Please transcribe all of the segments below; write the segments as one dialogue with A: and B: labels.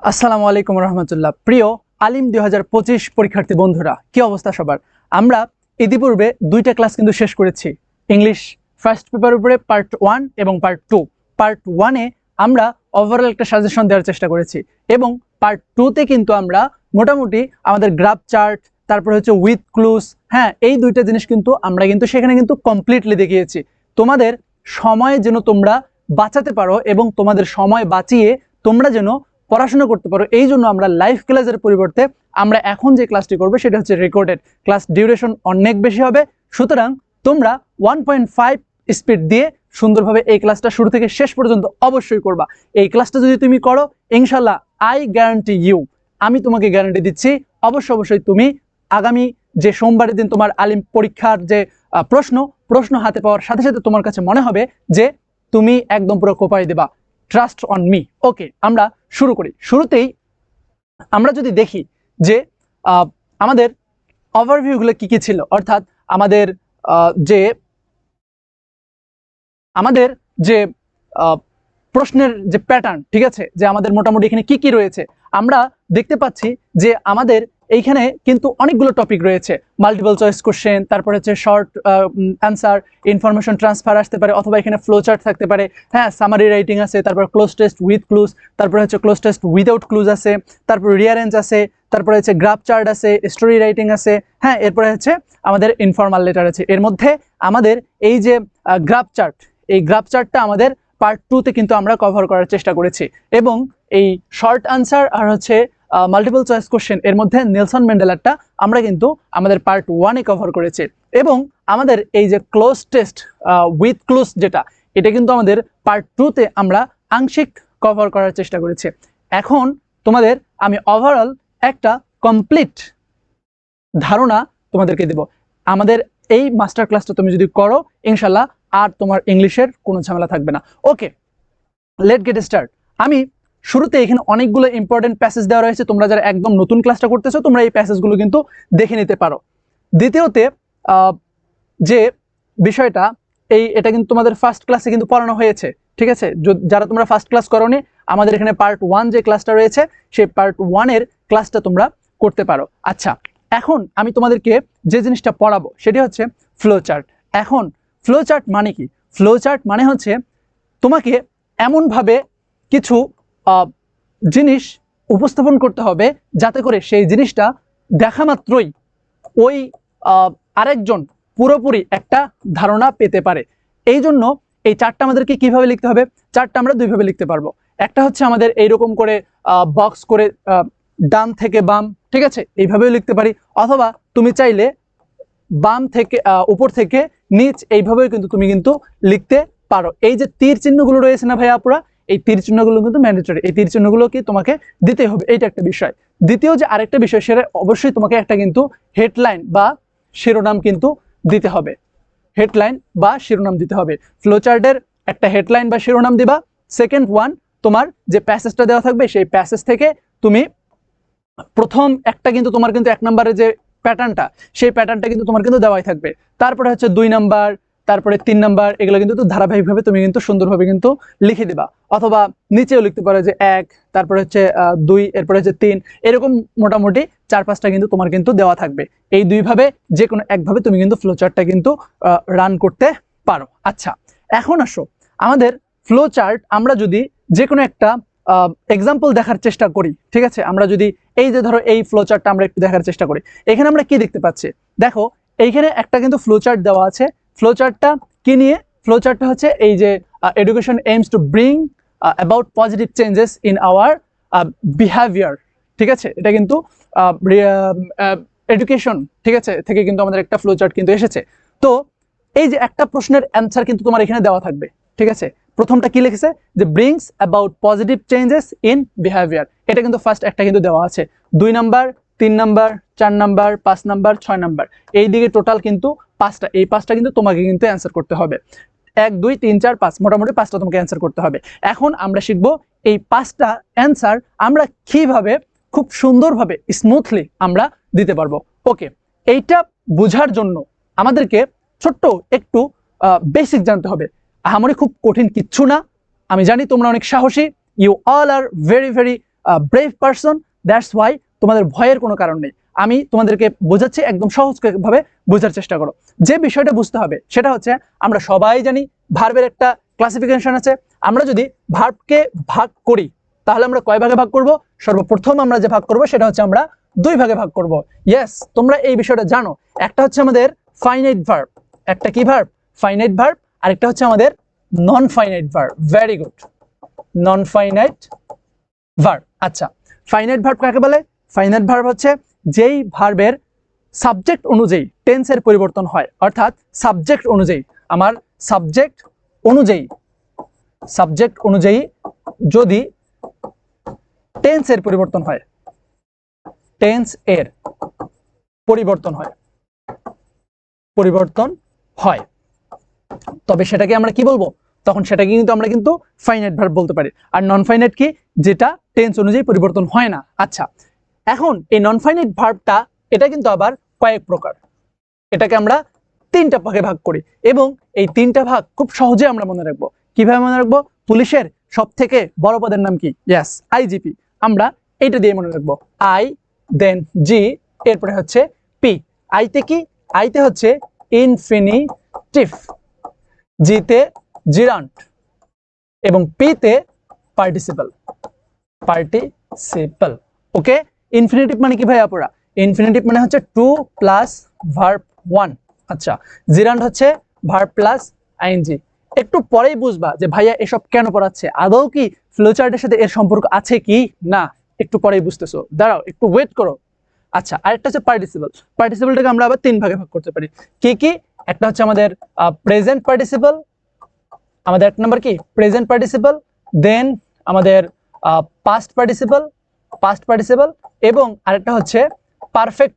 A: আসসালামু আলাইকুম রহমতুল্লাহ। প্রিয় আলিম 2025 পরীক্ষার্থী বন্ধুরা, কি অবস্থা সবার? আমরা ইতিপূর্বে দুইটা ক্লাস কিন্তু শেষ করেছি। ইংলিশ ফার্স্ট পেপার উপরে পার্ট 1 এবং পার্ট 2। পার্ট 1-এ আমরা ওভারঅল একটা সাজেশন দেওয়ার চেষ্টা করেছি এবং পার্ট 2-তে কিন্তু আমরা মোটামুটি আমাদের গ্রাফ চার্ট, তারপর হচ্ছে উইথ ক্লুজ, এই দুইটা জিনিস কিন্তু আমরা কিন্তু সেখানে কিন্তু কমপ্লিটলি দেখিয়েছি। তোমাদের সময় যেন তোমরা বাঁচাতে পারো এবং তোমাদের সময় বাঁচিয়ে তোমরা যেন পড়াশোনা করতে পারো, এই জন্য আমরা লাইভ ক্লাসের পরিবর্তে আমরা এখন যে ক্লাসটি করবো সেটা হচ্ছে রেকর্ডেড ক্লাস। ডিউরেশন অনেক বেশি হবে, সুতরাং তোমরা 1.5 স্পিড দিয়ে সুন্দরভাবে এই ক্লাসটা শুরু থেকে শেষ পর্যন্ত অবশ্যই করবা। এই ক্লাসটা যদি তুমি করো, ইনশাল্লাহ আই গ্যারান্টি ইউ, আমি তোমাকে গ্যারান্টি দিচ্ছি, অবশ্যই তুমি আগামী যে সোমবারের দিন তোমার আলিম পরীক্ষার যে প্রশ্ন হাতে পাওয়ার সাথে সাথে তোমার কাছে মনে হবে যে তুমি একদম পুরো কোপাই দেবা। Trust on me. ওকে, আমরা শুরু করি। শুরুতেই আমরা যদি দেখি যে আমাদের ওভারভিউগুলো কি ছিল, অর্থাৎ আমাদের যে প্রশ্নের যে প্যাটার্ন, ঠিক আছে, যে আমাদের মোটামুটি এখানে কি কি রয়েছে, আমরা দেখতে পাচ্ছি যে আমাদের এইখানে কিন্তু অনেকগুলো টপিক রয়েছে। মাল্টিপল চয়েস কোশ্চেন, তারপর হচ্ছে শর্ট অ্যান্সার, ইনফরমেশন ট্রান্সফার আসতে পারে, অথবা এখানে ফ্লো চার্ট থাকতে পারে, সামারি রাইটিং আছে, তারপর ক্লোজ টেস্ট উইথ ক্লুজ, তারপর হচ্ছে ক্লোজ টেস্ট উইদাউট ক্লুজ আছে, তারপর রিয়ারেঞ্জ আছে, তারপরে হচ্ছে গ্রাফ চার্ট আছে, স্টোরি রাইটিং আছে, এরপরে হচ্ছে আমাদের ইনফর্মাল লেটার আছে। এর মধ্যে আমাদের এই যে গ্রাফ চার্ট, এই গ্রাফ চার্টটা আমাদের পার্ট 2-তে কিন্তু আমরা কভার করার চেষ্টা করেছি, এবং এই শর্ট আনসার আর হচ্ছে মাল্টিপল চয়েস কোশ্চেন এর মধ্যে নেলসন ম্যান্ডেলারটা আমরা কিন্তু আমাদের পার্ট 1-এ কভার করেছি, এবং আমাদের এই যে ক্লোজ টেস্ট উইথ ক্লুজ যেটা, এটা কিন্তু আমাদের পার্ট 2-তে আমরা আংশিক কভার করার চেষ্টা করেছি। এখন তোমাদের আমি ওভারঅল একটা কমপ্লিট ধারণা তোমাদেরকে দেব। আমাদের এই মাস্টার ক্লাসটা তুমি যদি করো, ইনশাল্লাহ আর তোমার ইংলিশের কোনো ঝামেলা থাকবে না। ওকে, লেট গেট স্টার্ট। আমি শুরুতে এখানে অনেকগুলো ইম্পর্টেন্ট প্যাসেজ দেওয়া রয়েছে, তোমরা যারা একদম নতুন ক্লাসটা করতেছো তোমরা এই প্যাসেজগুলো কিন্তু দেখে নিতে পারো। দ্বিতীয়তে যে বিষয়টা, এটা কিন্তু তোমাদের ফার্স্ট ক্লাসে কিন্তু পড়ানো হয়েছে, ঠিক আছে? যারা তোমরা ফার্স্ট ক্লাস করোনি, আমাদের এখানে পার্ট 1 যে ক্লাসটা রয়েছে সেই পার্ট 1-এর ক্লাসটা তোমরা করতে পারো। আচ্ছা, এখন আমি তোমাদেরকে যে জিনিসটা পড়াবো সেটি হচ্ছে ফ্লো চার্ট। এখন ফ্লো চার্ট মানে কি? ফ্লো চার্ট মানে হচ্ছে তোমাকে এমনভাবে কিছু জিনিস উপস্থাপন করতে হবে যাতে করে সেই জিনিসটা দেখা মাত্রই ওই আরেকজন পুরোপুরি একটা ধারণা পেতে পারে। এই জন্য এই চার্টটা আমাদেরকে কিভাবে লিখতে হবে? চার্টটা আমরা দুইভাবে লিখতে পারবো। একটা হচ্ছে আমাদের এইরকম করে বক্স করে ডান থেকে বাম, ঠিক আছে, এইভাবেও লিখতে পারি, অথবা তুমি চাইলে বাম থেকে উপর থেকে নিচ, এইভাবেও কিন্তু তুমি কিন্তু লিখতে পারো। এই যে তীর চিহ্নগুলো রয়েছে না ভাই আপুরা, এই তীর চিহ্নগুলো কিন্তু ম্যান্ডেটরি, এই তীর চিহ্নগুলো কি তোমাকে দিতে হবে, এইটা একটা বিষয়। দ্বিতীয় যে আরেকটা বিষয়, সেটা অবশ্যই তোমাকে একটা কিন্তু হেডলাইন বা শিরোনাম কিন্তু দিতে হবে। হেডলাইন বা শিরোনাম দিতে হবে। ফ্লোচার্টের একটা হেডলাইন বা শিরোনাম দিবা। সেকেন্ড ওয়ান, তোমার যে প্যাসেজটা দেওয়া থাকবে সেই প্যাসেজ থেকে তুমি প্রথম একটা কিন্তু তোমার কিন্তু 1 নম্বরের যে প্যাটার্নটা, সেই প্যাটার্নটা কিন্তু তোমার কিন্তু দেওয়াই থাকবে। তারপরে হচ্ছে 2 নাম্বার, তারপরে 3 নাম্বার, এগুলো কিন্তু ধারাবাহিকভাবে তুমি কিন্তু সুন্দরভাবে কিন্তু লিখে দিবা, অথবা নিচেও লিখতে পারো যে 1, তারপরে হচ্ছে 2, এরপরে হচ্ছে 3, এরকম মোটামুটি 4-5টা কিন্তু তোমার কিন্তু দেওয়া থাকবে। এই দুইভাবে যে কোনো একভাবে তুমি কিন্তু ফ্লোচার্টটা কিন্তু রান করতে পারো। আচ্ছা, এখন আসো আমাদের ফ্লোচার্ট আমরা যদি যে কোনো একটা এক্সাম্পল দেখার চেষ্টা করি, ঠিক আছে? আমরা যদি এই যে ধরো এই ফ্লোচার্টটা আমরা একটু দেখার চেষ্টা করি, এখানে আমরা কি দেখতে পাচ্ছি? দেখো, এইখানে একটা কিন্তু ফ্লোচার্ট দেওয়া আছে। ফ্লোচার্টটা কি নিয়ে? ফ্লোচার্টটা হচ্ছে এই যে education aims to bring about positive changes in our behaviour, ঠিক আছে? এটা কিন্তু এডুকেশন, ঠিক আছে, থেকে কিন্তু আমাদের একটা ফ্লোচার্ট কিন্তু এসেছে। তো এই যে একটা প্রশ্নের অ্যান্সার কিন্তু তোমার এখানে দেওয়া থাকবে, ঠিক আছে? প্রথমটা কি লিখেছে? যে brings about positive changes in behaviour, এটা কিন্তু ফার্স্ট একটা কিন্তু দেওয়া আছে। 2 number, 3 number, 4 number, 5 number, 6 number, এই দিকে টোটাল কিন্তু 5টা। এই 5টা কিন্তু তোমাকে কিন্তু অ্যান্সার করতে হবে। 1, 2, 3, 4, 5, মোটামুটি 5টা তোমাকে অ্যান্সার করতে হবে। এখন আমরা শিখবো এই 5টা অ্যান্সার আমরা কিভাবে খুব সুন্দরভাবে স্মুথলি আমরা দিতে পারবো। ওকে, এইটা বোঝার জন্য আমাদেরকে ছোট্ট একটু বেসিক জানতে হবে। আহামরি খুব কঠিন কিচ্ছু না, আমি জানি তোমরা অনেক সাহসী, you all are very very brave person, that's why তোমাদের ভয়ের কোনো কারণ নেই। আমি তোমাদেরকে বোঝাচ্ছি, একদম সহজভাবে বোঝার চেষ্টা করো। যে বিষয়টা বুঝতে হবে সেটা হচ্ছে, আমরা সবাই জানি ভার্বের একটা ক্লাসিফিকেশন আছে। আমরা যদি ভার্বকে ভাগ করি তাহলে আমরা কয় ভাগে ভাগ করব? সর্বপ্রথম আমরা যে ভাগ করব সেটা হচ্ছে আমরা 2 ভাগে ভাগ করব। ইয়েস, তোমরা এই বিষয়টা জানো। একটা হচ্ছে আমাদের ফাইনাইট ভার্ব, একটা কি ভার্ব? Finite verb. আরেকটা হচ্ছে আমাদের non finite verb. Very good, non finite verb. আচ্ছা, ফাইনাইট ভার্ব কাকে বলে? ফাইনাইট ভার্ব হচ্ছে যেই ভার্বের সাবজেক্ট অনুযায়ী টেন্সের পরিবর্তন হয়, অর্থাৎ সাবজেক্ট অনুযায়ী, আমার সাবজেক্ট অনুযায়ী যদি টেন্সের পরিবর্তন হয়, টেন্স এর পরিবর্তন হয়, তবে সেটাকে আমরা কি বলবো? তখন সেটাকে কিন্তু আমরা ফাইনাইট ভার্ব বলতে পারি। আর নন ফাইনাইট কি? যেটা টেন্স অনুযায়ী পরিবর্তন হয় না। আচ্ছা, এখন এই নন ফাইনাইট ভার্বটা এটা কিন্তু আবার কয়েক প্রকার। এটাকে আমরা 3টা ভাগে ভাগ করি, এবং এই 3টা ভাগ খুব সহজে আমরা মনে রাখবো। কিভাবে মনে রাখবো? পুলিশের সবথেকে বড় পদের নাম কি? Yes, IGP. আমরা এটা দিয়ে মনে রাখবো, আই দেন জি, এরপরে হচ্ছে পি। আইতে কি? আইতে হচ্ছে ইনফিনিটিভ, জিতে জিরান্ট, এবং পিতে পার্টিসিপল। ওকে, ইনফিনিটিভ মানে কি ভাই আপুরা? ইনফিনিটিভ মানে হচ্ছে 2 প্লাস ভার্ব 1। আচ্ছা, জিরান্ট হচ্ছে ভার্ব প্লাস আইএনজি। একটু পরেই বুঝবা যে ভাইয়া এসব কেন পড়াচ্ছে, আদৌ কি ফ্লোচার্টের সাথে এর সম্পর্ক আছে কি না, একটু পরেই বুঝতেছো, দাঁড়াও একটু ওয়েট করো। আচ্ছা, আরেকটা হচ্ছে পার্টিসিপল। পার্টিসিপলটাকে আমরা আবার 3 ভাগে ভাগ করতে পারি। কি কি? একটা হচ্ছে আমাদের প্রেজেন্ট পার্টিসিপল, আমাদের এক নম্বর কি প্রেজেন্ট পার্টিসিপল, দেন আমাদের পাস্ট পার্টিসিপল, এবং আরেকটা হচ্ছে পারফেক্ট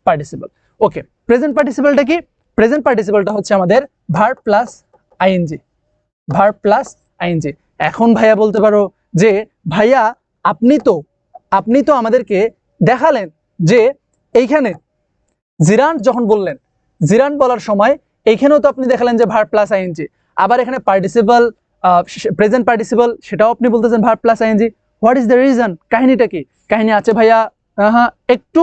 A: পার্টিসিপল। ওকে, প্রেজেন্ট পার্টিসিপলটা কি? প্রেজেন্ট পার্টিসিপলটা হচ্ছে আমাদের ভার্ব প্লাস আইএনজি। এখন ভাইয়া বলতে পারো যে ভাইয়া আপনি তো আমাদেরকে দেখালেন যে এইখানে জিরান্ট যখন বললেন, জিরান্ট বলার সময় এইখানেও তো আপনি দেখালেন যে ভার্ব প্লাস আইএনজি, আবার এখানে পার্টিসিপল প্রেজেন্ট পার্টিসিপল সেটাও আপনি বলতেছেন verb plus ING. What is the reason? কাহিনীটা কি? কাহিনী আছে ভাইয়া, হ্যাঁ একটু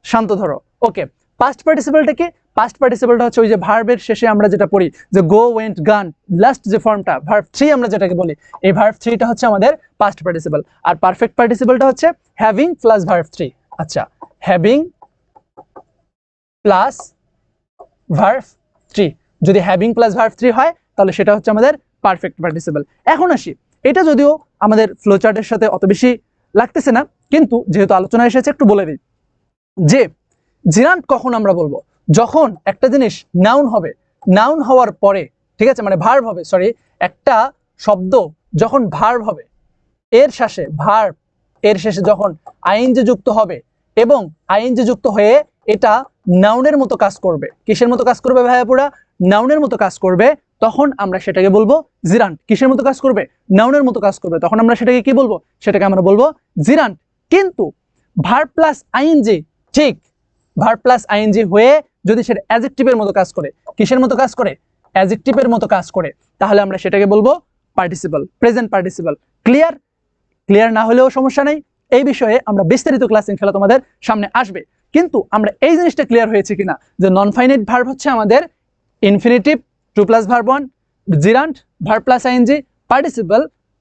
A: শান্ত ধরো। ওকে, পাস্ট পার্টিসিপলটা কি? পাস্ট পার্টিসিপলটা হচ্ছে ওই যে ভার্বের শেষে আমরা যেটা পড়ি যে গো, ওয়েন্ট, গান, লাস্ট যে ফর্মটা ভার্ব 3 আমরা যেটাকে বলি, এই ভার্ব 3টা হচ্ছে আমাদের পাস্ট পার্টিসিপল। আর পারফেক্ট পার্টিসিপলটা হচ্ছে হ্যাভিং প্লাস ভার্ব 3। আচ্ছা, হ্যাভিং প্লাস ভার্ব 3, যদি হ্যাভিং প্লাস ভার্ব 3 হয় তাহলে সেটা হচ্ছে আমাদের পারফেক্ট পার্টিসিপল। এখন আসি, এটা যদিও আমাদের ফ্লোচার্টের সাথে অত বেশি লাগতেছে না, কিন্তু যেহেতু আলোচনা এসেছে একটু বলে দিই যে জিরান্ট কখন আমরা বলবো? যখন একটা জিনিস নাউন হবে, নাউন হওয়ার পরে, ঠিক আছে, মানে ভার্ব হবে, সরি, একটা শব্দ যখন ভার্ব হবে এর শেষে যখন আইএনজি যুক্ত হবে, এবং আইএনজি যুক্ত হয়ে এটা নাউনের মতো কাজ করবে। কিসের মতো কাজ করবে ভাইয়াপুরা? নাউনের মতো কাজ করবে, তখন আমরা সেটাকে বলবো জিরান্ট। কিসের মতো কাজ করবে? নাউনের মতো কাজ করবে, তখন আমরা সেটাকে কি বলবো? সেটাকে আমরা বলবো জিরান্ট। কিন্তু ভার্ব প্লাস আইএনজি, ঠিক, ভার্ব প্লাস আইএনজি হয়ে যদি সেটা অ্যাডজেক্টিভের মতো কাজ করে, কিসের মতো কাজ করে? অ্যাডজেক্টিভের মতো কাজ করে, তাহলে আমরা সেটাকে বলবো participle, present participle. Clear? Clear না হলেও সমস্যা নেই, এই বিষয়ে আমরা বিস্তারিত ক্লাস ইনশাআল্লাহ তোমাদের সামনে আসবে। কিন্তু আমরা এই জিনিসটা ক্লিয়ার হয়েছে কিনা যে নন ফাইনাইট ভার্ব হচ্ছে আমাদের infinitive 2 plus verb 1, gerund verb plus ING, participle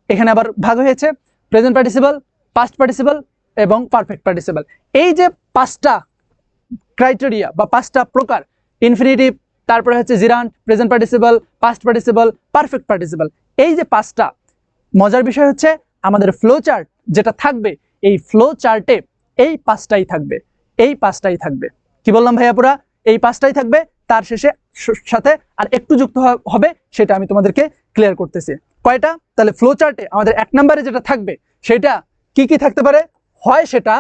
A: এখানে আবার ভাগ হয়েছে প্রেজেন্ট পার্টিসিপল, পাস্ট পার্টিসিপল এবং পারফেক্ট পার্টিসিপল। এই যে 5টা ক্রাইটেরিয়া বা 5টা প্রকার, ইনফিনিটিভ, তারপরে হচ্ছে gerund, present participle, past participle, perfect participle, এই যে 5টা, মজার বিষয় হচ্ছে আমাদের ফ্লো চার্ট যেটা থাকবে, এই ফ্লো চার্টে এই 5টাই থাকবে। কি বললাম ভাইয়াপুরা? এই 5টাই থাকবে, তার শেষে সাথে আর একটু যুক্ত হবে, সেটা আমি তোমাদেরকে ক্লিয়ার করতেছি। কয়টা? তাহলে ফ্লো চার্টে আমাদের 1 নম্বরে যেটা থাকবে সেটা কি কি থাকতে পারে? হয় সেটা,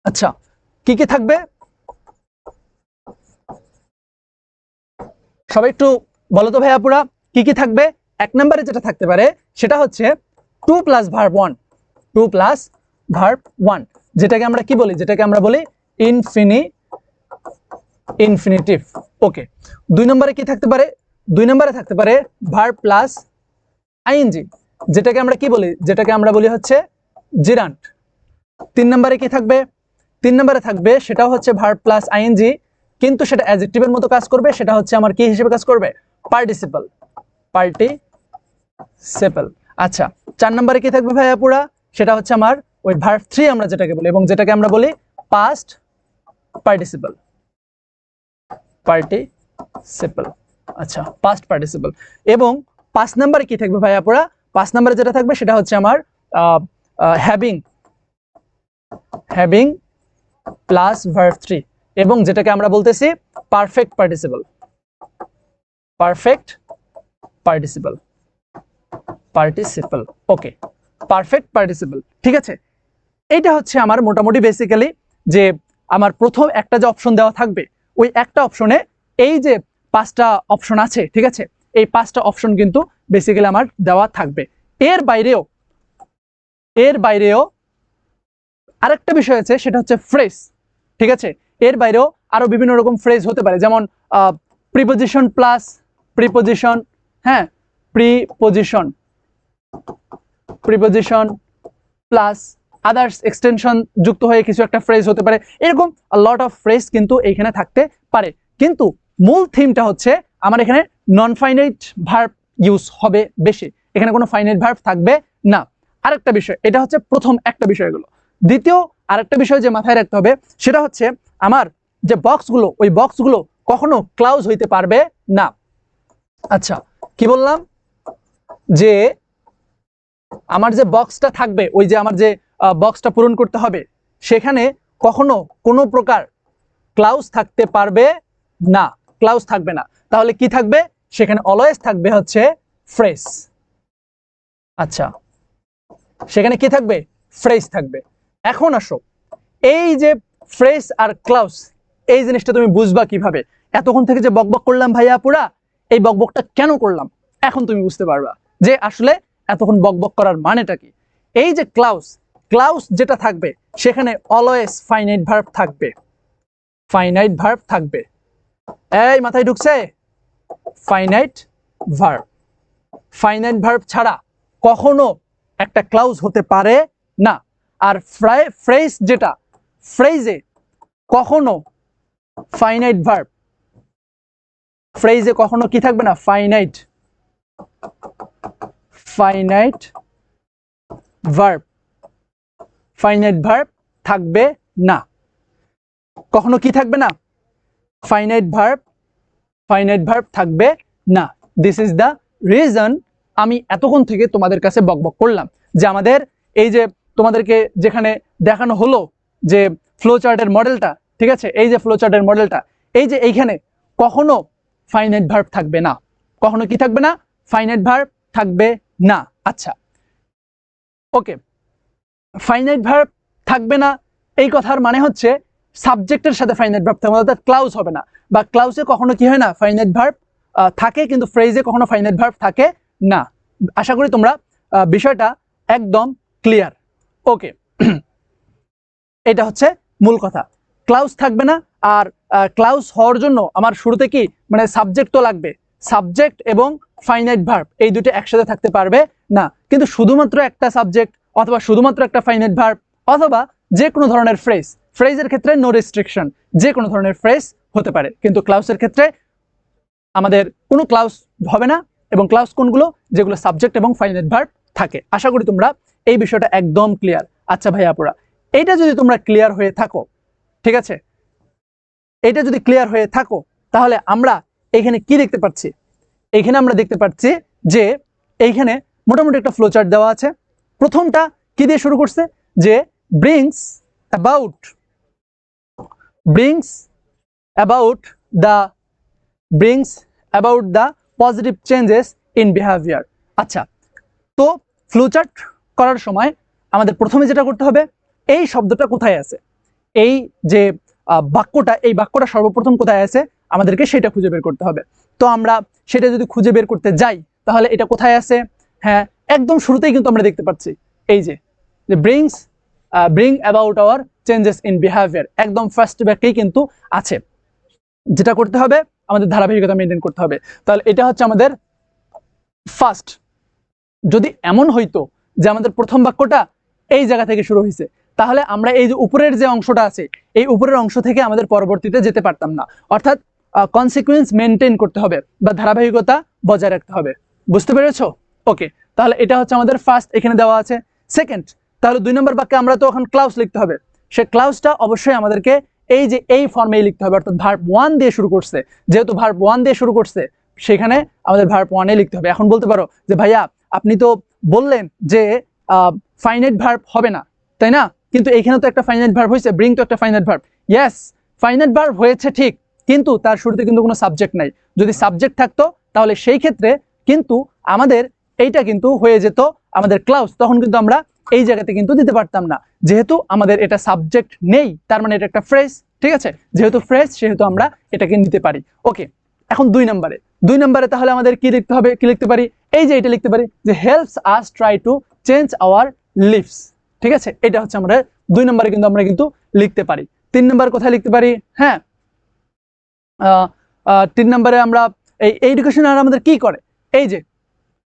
A: আচ্ছা কি কি থাকবে সবাই একটু বলো তো ভাইয়াপুরা, কি কি থাকবে? 1 নম্বরে যেটা থাকতে পারে সেটা হচ্ছে 2 প্লাস ভার্ব 1, যেটাকে আমরা কি বলি? যেটাকে আমরা বলি ইনফিনিটিভ। ওকে, 2 নম্বরে কি থাকতে পারে? 2 নম্বরে থাকতে পারে ভার্ব প্লাস আইএনজি। যেটাকে আমরা কি বলি, যেটাকে আমরা বলি হচ্ছে জিরান্ট। 3 নম্বরে কি থাকবে, 3 নম্বরে থাকবে সেটাও হচ্ছে ভার্ব প্লাস আইএনজি, কিন্তু সেটা অ্যাডজেক্টিভের মতো কাজ করবে, সেটা হচ্ছে আমার কি হিসেবে কাজ করবে, পার্টিসিপল, পার্টিসিপল। আচ্ছা 4 নম্বরে কি থাকবে ভাইয়া পুরা, সেটা হচ্ছে আমার ওই ভার্ব 3 আমরা যেটাকে বলি, এবং যেটাকে আমরা বলি পাস্ট পার্টিসিপল, পার্টিসিপল। আচ্ছা পাস্ট পার্টিসিপল। এবং 5 নম্বরে কি থাকবে ভাইয়া পুরা, 5 নম্বরে যেটা থাকবে সেটা হচ্ছে আমার হ্যাভিং, হ্যাভিং প্লাস ভার্ব 3, এবং যেটাকে আমরা বলতেছি perfect participle, perfect participle, participle. Okay, perfect participle. ঠিক আছে, এইটা হচ্ছে আমার মোটামুটি বেসিক্যালি যে আমার প্রথম একটা যে অপশন দেওয়া থাকবে, ওই একটা অপশনে এই যে 5টা অপশন আছে, ঠিক আছে, এই 5টা অপশন কিন্তু বেসিক্যালি আমার দেওয়া থাকবে। এর বাইরেও আরেকটা বিষয় আছে, সেটা হচ্ছে ফ্রেজ। ঠিক আছে, এর বাইরেও আরো বিভিন্ন রকম ফ্রেজ হতে পারে, যেমন প্রিপোজিশন প্লাস প্রিপোজিশন, হ্যাঁ, preposition, preposition plus others extension যুক্ত হয়ে কিছু একটা ফ্রেজ হতে পারে, এরকম লট অফ ফ্রেজ কিন্তু এইখানে থাকতে পারে। কিন্তু মূল থিমটা হচ্ছে আমার এখানে নন ফাইনাইট ভার্ব ইউজ হবে বেশি, এখানে কোনো ফাইনাইট ভার্ব থাকবে না। আরেকটা বিষয়, এটা হচ্ছে প্রথম একটা বিষয়গুলো। দ্বিতীয় আরেকটা বিষয় যে মাথায় রাখতে হবে, সেটা হচ্ছে আমার যে বক্সগুলো, ওই বক্সগুলো কখনো ক্লাউজ হইতে পারবে না। আচ্ছা কি বললাম, যে আমার যে বক্সটা থাকবে, ওই যে আমার যে বক্সটা পূরণ করতে হবে, সেখানে কখনো কোনো প্রকার ক্লাউজ থাকতে পারবে না, ক্লাউজ থাকবে না। তাহলে কি থাকবে, সেখানে অলওয়েজ থাকবে হচ্ছে ফ্রেজ। আচ্ছা সেখানে কি থাকবে, ফ্রেজ থাকবে। এখন আসো, এই যে ফ্রেজ আর ক্লাউজ, এই জিনিসটা তুমি বুঝবা কিভাবে? এতক্ষণ থেকে যে বকবক করলাম ভাইয়া পুরা, এই বকবকটা কেন করলাম, এখন তুমি বুঝতে পারবা যে আসলে এতক্ষণ বকবক করার মানেটা কি। এই যে ক্লাউজ, ক্লাউজ যেটা থাকবে সেখানে অলওয়েজ ফাইনাইট ভার্ব থাকবে, ফাইনাইট ভার্ব থাকবে। এই মাথায় ঢুকছে, ফাইনাইট ভার্ব, ফাইনাইট ভার্ব ছাড়া কখনো একটা ক্লাউজ হতে পারে না। আর ফ্রেজ যেটা, ফ্রেজে কখনো ফাইনাইট ভার্ব, ফ্রেজে কখনো কি থাকবে না, finite, finite verb, finite verb থাকবে না। কখনো কি থাকবে না, ফাইনাইট ভার্ব, ফাইনাইট ভার্ব থাকবে না। দিস ইজ দ্য রিজন আমি এতক্ষণ থেকে তোমাদের কাছে বকবক করলাম, যে আমাদের এই যে তোমাদেরকে যেখানে দেখানো হলো যে ফ্লো চার্টের মডেলটা, ঠিক আছে, এই যে ফ্লো চার্টের মডেলটা, এই যে এইখানে কখনো ফাইনাইট ভার্ব থাকবে না, কখনো কি থাকবে না, ফাইনাইট ভার্ব থাকবে না। আচ্ছা ওকে, ফাইনাইট ভার্ব থাকবে না এই কথার মানে হচ্ছে সাবজেক্টের সাথে ফাইনাইট ভার্ব থাকবে, অর্থাৎ ক্লাউজ হবে না, বা ক্লাউজে কখনো কি হয় না, ফাইনাইট ভার্ব থাকে, কিন্তু ফ্রেজে কখনো ফাইনাইট ভার্ব থাকে না। আশা করি তোমরা বিষয়টা একদম ক্লিয়ার। ওকে, এটা হচ্ছে মূল কথা, ক্লাউজ থাকবে না। আর ক্লাউজ হওয়ার জন্য আমার শুরুতে কি মানে সাবজেক্ট তো লাগবে, সাবজেক্ট এবং ফাইনাইট ভার্ব এই দুটো একসাথে থাকতে পারবে না। কিন্তু শুধুমাত্র একটা সাবজেক্ট অথবা শুধুমাত্র একটা ফাইনাইট ভার্ব অথবা যে কোনো ধরনের ফ্রেজ, ফ্রেজের ক্ষেত্রে নো রেস্ট্রিকশন, যে কোনো ধরনের ফ্রেজ হতে পারে, কিন্তু ক্লাউজের ক্ষেত্রে আমাদের কোনো ক্লাউজ হবে না। এবং ক্লাউজ কোনগুলো, যেগুলো সাবজেক্ট এবং ফাইনাইট ভার্ব থাকে। আশা করি তোমরা এই বিষয়টা একদম ক্লিয়ার। আচ্ছা ভাইয়া আপুরা, এইটা যদি তোমরা ক্লিয়ার হয়ে থাকো, ঠিক আছে, এইটা যদি ক্লিয়ার হয়ে থাকো, তাহলে আমরা এখানে কি দেখতে পাচ্ছি, এইখানে আমরা দেখতে পাচ্ছি যে এইখানে মোটামুটি একটা ফ্লো চার্ট দেওয়া আছে। প্রথমটা কি দিয়ে শুরু করছে, যে brings about, brings about the, brings about the positive changes in behavior। আচ্ছা, তো ফ্লোচার্ট করার সময় আমাদের প্রথমে যেটা করতে হবে, এই শব্দটা কোথায় আছে, এই যে বাক্যটা, এই বাক্যটা সর্বপ্রথম কোথায় আছে আমাদেরকে সেটা খুঁজে বের করতে হবে। তো আমরা সেটা যদি খুঁজে বের করতে যাই, তাহলে এটা কোথায় আছে, হ্যাঁ একদম শুরুতেই কিন্তু আমরা দেখতে পাচ্ছি, এই যে bring about our changes in behavior, একদম ফার্স্ট ব্যাকেই কিন্তু আছে। যেটা করতে হবে, আমাদের ধারাবাহিকতা মেনটেন করতে হবে। তাহলে এটা হচ্ছে আমাদের ফার্স্ট যদি এমন হইতো যে আমাদের প্রথম বাক্যটা এই জায়গা থেকে শুরু হয়েছে, তাহলে আমরা এই যে উপরের যে অংশটা আছে এই উপরের অংশ থেকে আমাদের পরবর্তীতে যেতে পারতাম না। অর্থাৎ কনসিকুয়েন্স মেনটেন করতে হবে বা ধারাবাহিকতা বজায় রাখতে হবে। বুঝতে পেরেছো? ওকে, তাহলে এটা হচ্ছে আমাদের ফার্স্ট, এখানে দেওয়া আছে। সেকেন্ড, তাহলে 2 নম্বর বাক্যে আমরা তো এখন ক্লাউজ লিখতে হবে। সে ক্লাউজটা অবশ্যই আমাদেরকে এই যে এই ফর্মেই লিখতে হবে, অর্থাৎ ভার্ব 1 দিয়ে শুরু করছে, যেহেতু ভার্ব 1 দিয়ে শুরু করছে সেখানে আমাদের ভার্ব 1 লিখতে হবে। এখন বলতে পারো যে ভাইয়া আপনি তো বললেন যে ফাইনাইট ভার্ব হবে না, তাই না? কিন্তু এখানে তো একটা ফাইনাইট ভার্ব হয়েছে, ব্রিং তো একটা finite verb. Yes, finite verb হয়েছে ঠিক, কিন্তু তার শুরুতে কিন্তু কোনো সাবজেক্ট নাই। যদি সাবজেক্ট থাকতো তাহলে সেই ক্ষেত্রে কিন্তু আমাদের এইটা কিন্তু হয়ে যেত আমাদের ক্লাউজ, তখন কিন্তু আমরা এই জায়গাতে কিন্তু দিতে পারতাম না। যেহেতু আমাদের এটা সাবজেক্ট নেই, তার মানে এটা একটা ফ্রেজ, ঠিক আছে? যেহেতু ফ্রেজ সেহেতু আমরা এটাকে নিতে পারি। ওকে, এখন 2 নম্বরে তাহলে আমাদের কি লিখতে হবে, কি লিখতে পারি? এই যে এটা লিখতে পারি যে helps us try to change our lives, ঠিক আছে? এটা হচ্ছে আমরা 2 নম্বরে কিন্তু আমরা কিন্তু লিখতে পারি। 3 নম্বর কোথায় লিখতে পারি? হ্যাঁ, 3 নম্বরে আমরা এই এডুকেশন আর আমাদের কি করে, এই যে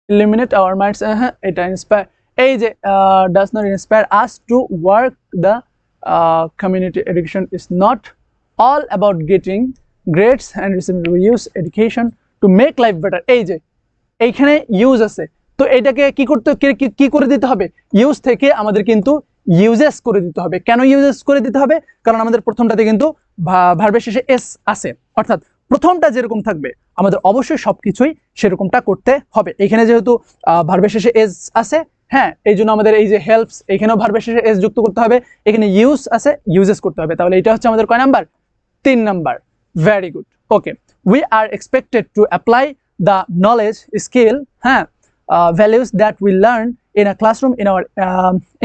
A: illuminate our minds, হ্যাঁ এটা ইন্সপায়ার, এই যে does not inspire us to work the community. Education is not all about getting grades and receiving. We use education to make life better. এই যে এইখানে ইউজ আছে, তো এটাকে কি করতে কি করে দিতে হবে? ইউজ থেকে আমাদের কিন্তু ইউজেস করে দিতে হবে। কেন ইউজেস করে দিতে হবে? কারণ আমাদের প্রথমটাতে কিন্তু ভার্বের শেষে এস আছে, অর্থাৎ প্রথমটা যেরকম থাকবে আমাদের অবশ্যই সবকিছুই সেরকমটা করতে হবে। এখানে যেহেতু ভার্বের শেষে এস আছে, হ্যাঁ, এই জন্য আমাদের এই যে হেল্পস, এখানেও ভার্বের শেষে এস যুক্ত করতে হবে, এখানে ইউজ আছে, ইউজেস করতে হবে। তাহলে এটা হচ্ছে আমাদের কয় number? 3 number. Very good. Okay, we are expected to apply the knowledge, skill, values that we learn in a classroom in our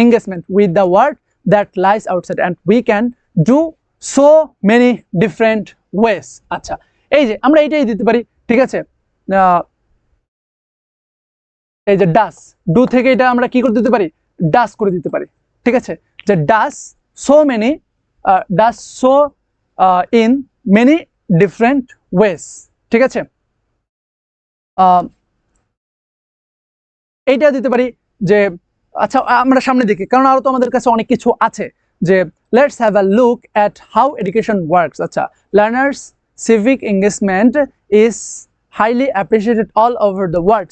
A: engagement with the world that lies outside, and we can do so many different ways. আচ্ছা, এই যে আমরা এটাই দিতে পারি, ঠিক আছে? এই যে ডাস, ডু থেকে এটা আমরা কি করে দিতে পারি? ডাস করে দিতে পারি, ঠিক আছে? যে does so many, does so in many different ways, ঠিক আছে? এইটা দিতে পারি যে আচ্ছা আমরা সামনে দেখি, কারণ আরো তো আমাদের কাছে অনেক কিছু আছে। যে let's have a look at how education works. আচ্ছা, learners civic engagement is highly appreciated all over the world.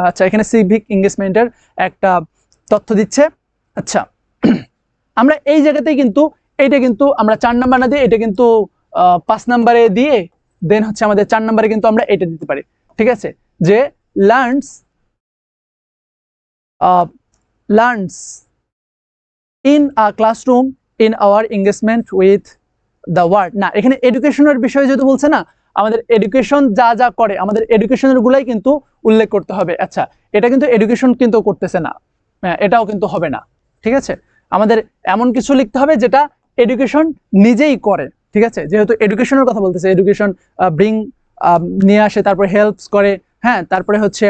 A: আচ্ছা, এখানে সিভিক এঙ্গেজমেন্টের একটা তথ্য দিচ্ছে। আচ্ছা, আমরা এই জায়গাতেই কিন্তু এইটা কিন্তু আমরা 4 নাম্বার না দিয়ে এটা কিন্তু 5 নাম্বারে দিয়ে দেন হচ্ছে আমাদের 4 নাম্বারে কিন্তু আমরা এটা দিতে পারি, ঠিক আছে? যে learns in a classroom in our engagement with the world. না, এখানে এডুকেশনের বিষয়ে যেহেতু বলছে না, আমাদের এডুকেশন যা যা করে আমাদের এডুকেশনের গুলাই কিন্তু উল্লেখ করতে হবে। আচ্ছা, এটা কিন্তু এডুকেশন কিন্তু করতেছে না, এটাও কিন্তু হবে না, ঠিক আছে? আমাদের এমন কিছু লিখতে হবে যেটা এডুকেশন নিজেই করে, ঠিক আছে? যেহেতু এডুকেশনের কথা বলতেছে, এডুকেশন ব্রিং নিয়ে আসে, তারপরে হেল্পস করে, হ্যাঁ, তারপরে হচ্ছে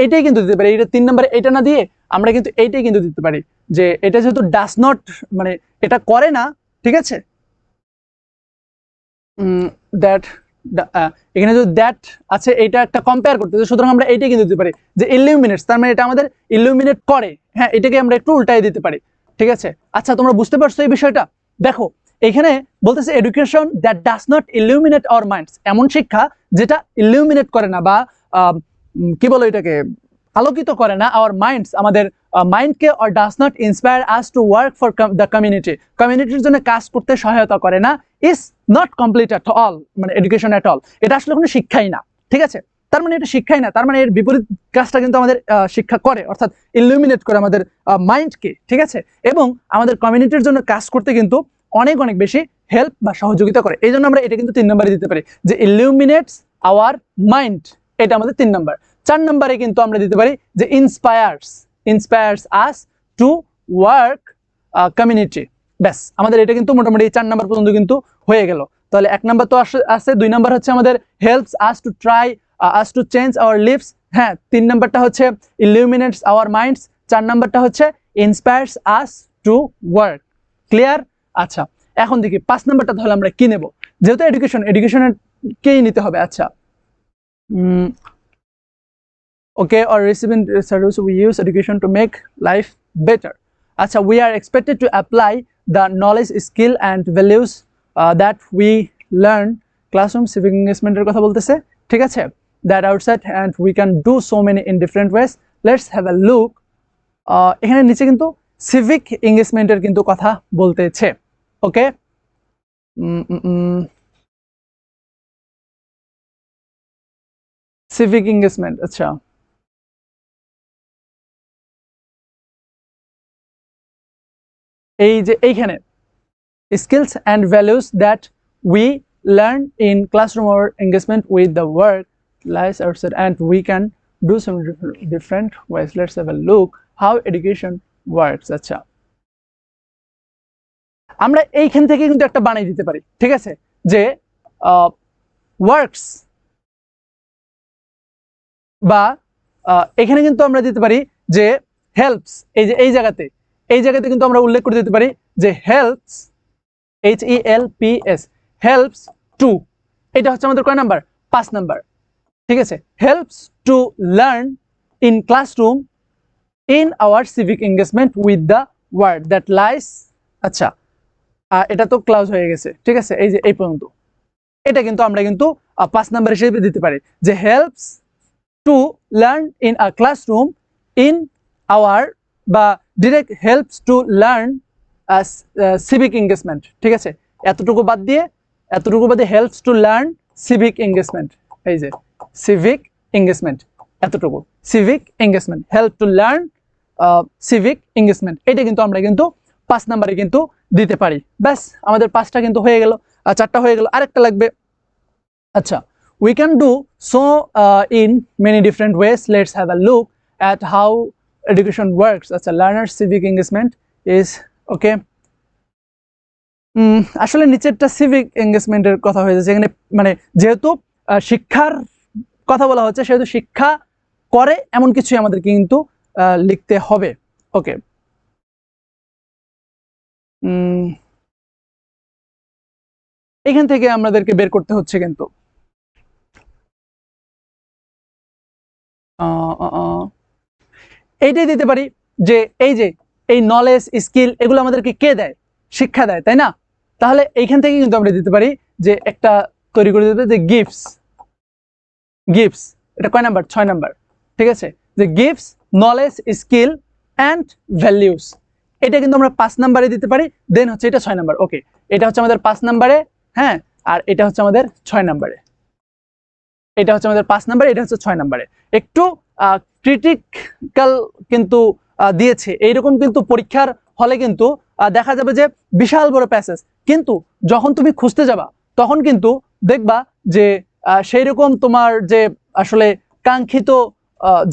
A: এইটাই কিন্তু দিতে পারি। এটা 3 নম্বরে এটা না দিয়ে আমরা কিন্তু এইটাই কিন্তু দিতে পারি যে এটা যেহেতু ডাস নট, মানে এটা করে না, ঠিক আছে? দ্যাট, এখানে যদি দ্যাট আছে এটা একটা কম্পেয়ার করতে, সুতরাং আমরা এইটাই কিন্তু দিতে পারি যে ইলুমিনেটস, তার মানে এটা আমাদের ইলুমিনেট করে, হ্যাঁ, এটাকে আমরা একটু উল্টাই দিতে পারি, ঠিক আছে? আচ্ছা, তোমরা বুঝতে পারছো এই বিষয়টা? দেখো এখানে বলতেছে education that does not illuminate hour minds, এমন শিক্ষা যেটা ইলুমিনেট করে না বা কি বলো এটাকে আলোকিত করে না আওয়ার মাইন্ডস, আমাদের মাইন্ডকে, or does not inspire us to work for the community, কমিউনিটির জন্য কাজ করতে সহায়তা করে না, is not complete at all, মানে এডুকেশন অ্যাট অল, এটা আসলে কোনো শিক্ষাই না, ঠিক আছে? তার মানে এটা শিক্ষাই না, তার মানে এর বিপরীত কাজটা কিন্তু আমাদের শিক্ষা করে, অর্থাৎ ইলুমিনেট করে আমাদের মাইন্ডকে, ঠিক আছে? এবং আমাদের কমিউনিটির জন্য কাজ করতে কিন্তু অনেক অনেক বেশি হেল্প বা সহযোগিতা করে। এই জন্য আমরা এটা কিন্তু 3 নম্বরে দিতে পারি যে ইলুমিনেটস আওয়ার মাইন্ড, এটা আমাদের 3 নম্বর। 4 নম্বরে কিন্তু আমরা দিতে পারি যে inspires us to work community. ব্যাস, আমাদের এটা কিন্তু মোটামুটি 4 নম্বর পর্যন্ত কিন্তু হয়ে গেল। তাহলে 1 নম্বর তো আছে, 2 নম্বর হচ্ছে আমাদের helps us to try us to change our lives, হ্যাঁ, 3 নম্বরটা হচ্ছে ইলুমিনেটস আওয়ার মাইন্ডস, 4 নম্বরটা হচ্ছে inspires us to work. Clear? আচ্ছা, এখন দেখি 5 নম্বরটা তাহলে আমরা কি নেব, যেহেতু এডুকেশনের কেই নিতে হবে। আচ্ছা, Okay, or receiving service, we use education to make life better. Acha, we are expected to apply the knowledge, skill and values that we learn classroom civic engagement এর কথা বলতেছে, ঠিক আছে, that outside and we can do so many in different ways. Let's have a look. এখানে নিচে কিন্তু civic engagement এর কিন্তু কথা বলতেছে, ওকে। civic engagement, আচ্ছা, এই যে এইখানে skills and values that we learn in classroom or engagement with the work lies outside and we can do some different ways. Let's have a look how education works. আচ্ছা, আমরা এইখান থেকে কিন্তু একটা বানিয়ে দিতে পারি, ঠিক আছে, যে works বা এখানে কিন্তু আমরা দিতে পারি যে helps, এই যে এই জায়গাতে কিন্তু আমরা উল্লেখ করে দিতে পারি যে helps, HELPS, helps to, এটা হচ্ছে আমাদের কয় নাম্বার, 5 নাম্বার, ঠিক আছে, helps to learn in classroom in our civic engagement with the word that lies, আচ্ছা, এটা তো ক্লাউজ হয়ে গেছে, ঠিক আছে, এই যে এই পর্যন্ত, এটা কিন্তু আমরা কিন্তু 5 নাম্বার হিসেবে দিতে পারি যে helps to learn in a classroom in our বা direct helps to learn civic engagement, ঠিক আছে, এতটুকু বাদ দিয়ে helps to learn civic engagement, এই যে civic engagement, এতটুকু civic engagement, help to learn civic engagement, এটা কিন্তু আমরা কিন্তু 5 নম্বরে কিন্তু দিতে পারি। ব্যাস আমাদের 5টা কিন্তু হয়ে গেল, 4টা হয়ে গেল, আরেকটা লাগবে। আচ্ছা, we can do so in many different ways. Let's have a look at how education works. আচ্ছা, learner civic engagement is okay. আসলে নিচেরটা সিভিক এঙ্গেজমেন্টের কথা হয়ে যাচ্ছে এখানে, মানে যেহেতু শিক্ষার কথা বলা হচ্ছে সেহেতু শিক্ষা করে এমন কিছু আমাদেরকে কিন্তু লিখতে হবে, ওকে। এখান থেকে আমাদেরকে বের করতে হচ্ছে কিন্তু এইটাই দিতে পারি যে এই নলেজ স্কিল এগুলো আমাদেরকে কে দেয়, শিক্ষা দেয়, তাই না? তাহলে এইখান থেকে কিন্তু আমরা দিতে পারি যে একটা তৈরি করে দিতে, যে গিভস, এটা কয় নাম্বার, 6 নাম্বার, ঠিক আছে, যে gives knowledge skill and values, এটা কিন্তু আমরা 5 নাম্বারে দিতে পারি, দেন হচ্ছে এটা 6 নাম্বার, ওকে, এটা হচ্ছে আমাদের 5 নাম্বারে, হ্যাঁ, আর এটা হচ্ছে আমাদের 6 নাম্বারে, এটা হচ্ছে আমাদের 5 নাম্বারে, এটা হচ্ছে 6 নাম্বারে। একটু ক্রিটিক্যাল কিন্তু দিয়েছে, এইরকম কিন্তু পরীক্ষার হলে কিন্তু দেখা যাবে যে বিশাল বড় প্যাসেজ, কিন্তু যখন তুমি খুঁজতে যাবা তখন কিন্তু দেখবা যে সেই রকম তোমার যে আসলে কাঙ্ক্ষিত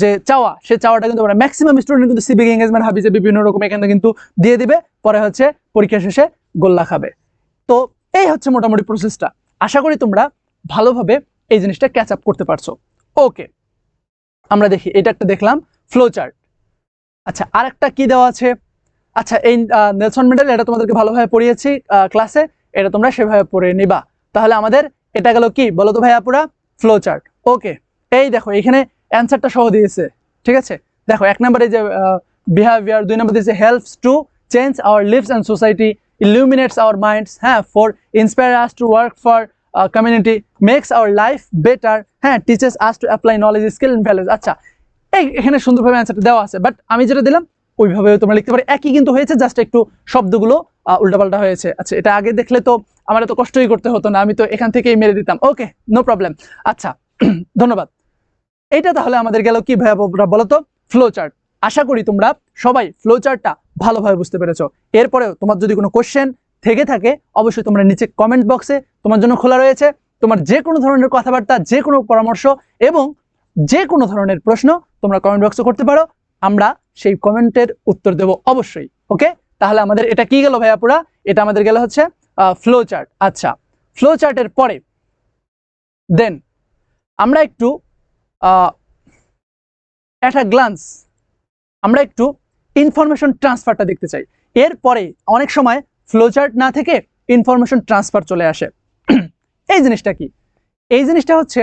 A: যে চাওয়া, সে চাওয়াটা কিন্তু আমরা ম্যাক্সিমাম স্টুডেন্ট কিন্তু সিভিক এঙ্গেজমেন্ট হাবিজে বিভিন্ন রকম এখানে কিন্তু দিয়ে দিবে, পরে হচ্ছে পরীক্ষা শেষে গোল্লা খাবে। তো এই হচ্ছে মোটামুটি প্রসেসটা। আশা করি তোমরা ভালোভাবে এই জিনিসটা ক্যাচ আপ করতে পারছো, ওকে। আমরা দেখি, এটা একটা দেখলাম ফ্লো চার্ট। আচ্ছা, আরেকটা কি দেওয়া আছে, আচ্ছা, এই নেলসন ম্যান্ডেলা, এটা তোমাদেরকে ভালোভাবে পড়িয়েছি ক্লাসে, এটা তোমরা সেভাবে পড়ে নিবা। তাহলে আমাদের এটা গেল কি বলো তো ভাইয়া, পুরা ফ্লো চার্ট, ওকে। এই দেখো এখানে অ্যান্সারটা সহ দিয়েছে, ঠিক আছে, দেখো 1 নম্বরে যে বিহেভিয়ার, 2 নম্বরে দিয়েছে helps to change our lives and society, illuminates our minds, হ্যাঁ, for inspire us to work for community, makes our life better, হ্যাঁ, teaches us to apply knowledge skill and values। আচ্ছা, এখানে সুন্দরভাবে অ্যান্সারটা দেওয়া আছে, বাট আমি যেটা দিলাম ওইভাবে তোমরা লিখতে পারো, একই কিন্তু হয়েছে, জাস্ট একটু শব্দগুলো উল্টাপাল্টা হয়েছে। আচ্ছা, এটা আগে দেখলে তো আমার এত কষ্টই করতে হতো না, আমি তো এখান থেকেই মেরে দিতাম, ওকে, নো প্রবলেম। আচ্ছা, ধন্যবাদ। এইটা তাহলে আমাদের গেল কি ভাইয়া বলো তো, ফ্লো চার্ট। আশা করি তোমরা সবাই ফ্লো চার্টটা ভালোভাবে বুঝতে পেরেছো। এরপরেও তোমার যদি কোনো কোশ্চেন থেকে থাকে অবশ্যই তোমরা নিচে কমেন্ট বক্সে তোমার জন্য খোলা রয়েছে। তোমার যে কোনো ধরনের কথাবার্তা, যে কোনো পরামর্শ এবং যে কোনো ধরনের প্রশ্ন তোমরা কমেন্ট বক্সে করতে পারো, আমরা সেই কমেন্টের উত্তর দেব অবশ্যই, ওকে। তাহলে আমাদের এটা কি গেল ভাইয়া পুরা, এটা আমাদের গেল হচ্ছে ফ্লো চার্ট। আচ্ছা, ফ্লো চার্টের পরে দেন আমরা একটু অ্যাট আ গ্লান্স আমরা একটু ইনফরমেশন ট্রান্সফারটা দেখতে চাই। এরপরে অনেক সময় ফ্লো চার্ট না থেকে ইনফরমেশন ট্রান্সফার চলে আসে। এই জিনিসটা কি? এই জিনিসটা হচ্ছে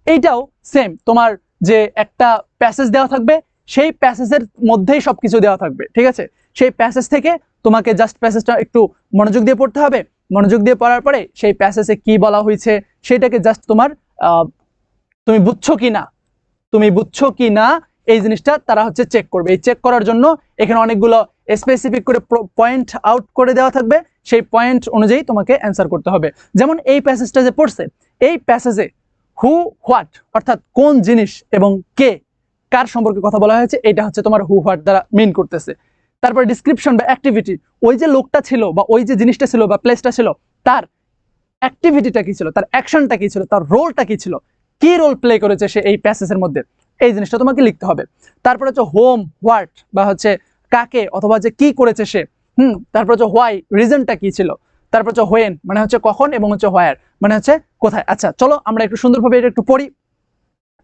A: এইটাও সেম, তোমার যে একটা প্যাসেজ দেওয়া থাকবে, সেই প্যাসেজের মধ্যেই সবকিছু দেওয়া থাকবে, ঠিক আছে। সেই প্যাসেজ থেকে তোমাকে জাস্ট প্যাসেজটা একটু মনোযোগ দিয়ে পড়তে হবে। মনোযোগ দিয়ে পড়ার পরে সেই প্যাসেজে কি বলা হয়েছে সেটাকে জাস্ট তোমার তুমি বুঝছো কি না এই জিনিসটা তারা হচ্ছে চেক করবে। এই চেক করার জন্য এখানে অনেকগুলো স্পেসিফিক করে পয়েন্ট আউট করে দেওয়া থাকবে, সেই পয়েন্ট অনুযায়ী তোমাকে অ্যান্সার করতে হবে। যেমন এই প্যাসেজটা যে পড়ছে, এই প্যাসেজে হু হোয়াট অর্থাৎ কোন জিনিস এবং কে কার সম্পর্কে কথা বলা হয়েছে, এটা হচ্ছে তোমার হু হোয়াট দ্বারা মিন করতেছে। তারপরে ডিসক্রিপশন বা অ্যাক্টিভিটি, ওই যে লোকটা ছিল বা ওই যে জিনিসটা ছিল বা প্লেসটা ছিল, তার অ্যাক্টিভিটিটা কি ছিল, তার অ্যাকশনটা কি ছিল, তার রোলটা কি ছিল, কি রোল প্লে করেছে সে এই প্যাসেজের মধ্যে, এই জিনিসটা তোমাকে লিখতে হবে। তারপরে হচ্ছে হোম হোয়াট বা হচ্ছে কাকে অথবা যে কি করেছে সে, তারপর হচ্ছে হোয়াই রিজনটা কি ছিল, তারপর হচ্ছে হোয়েন মানে হচ্ছে কখন, এবং হচ্ছে হোয়ার মানে হচ্ছে কোথায়। আচ্ছা চলো আমরা একটু সুন্দরভাবে এটা একটু পড়ি,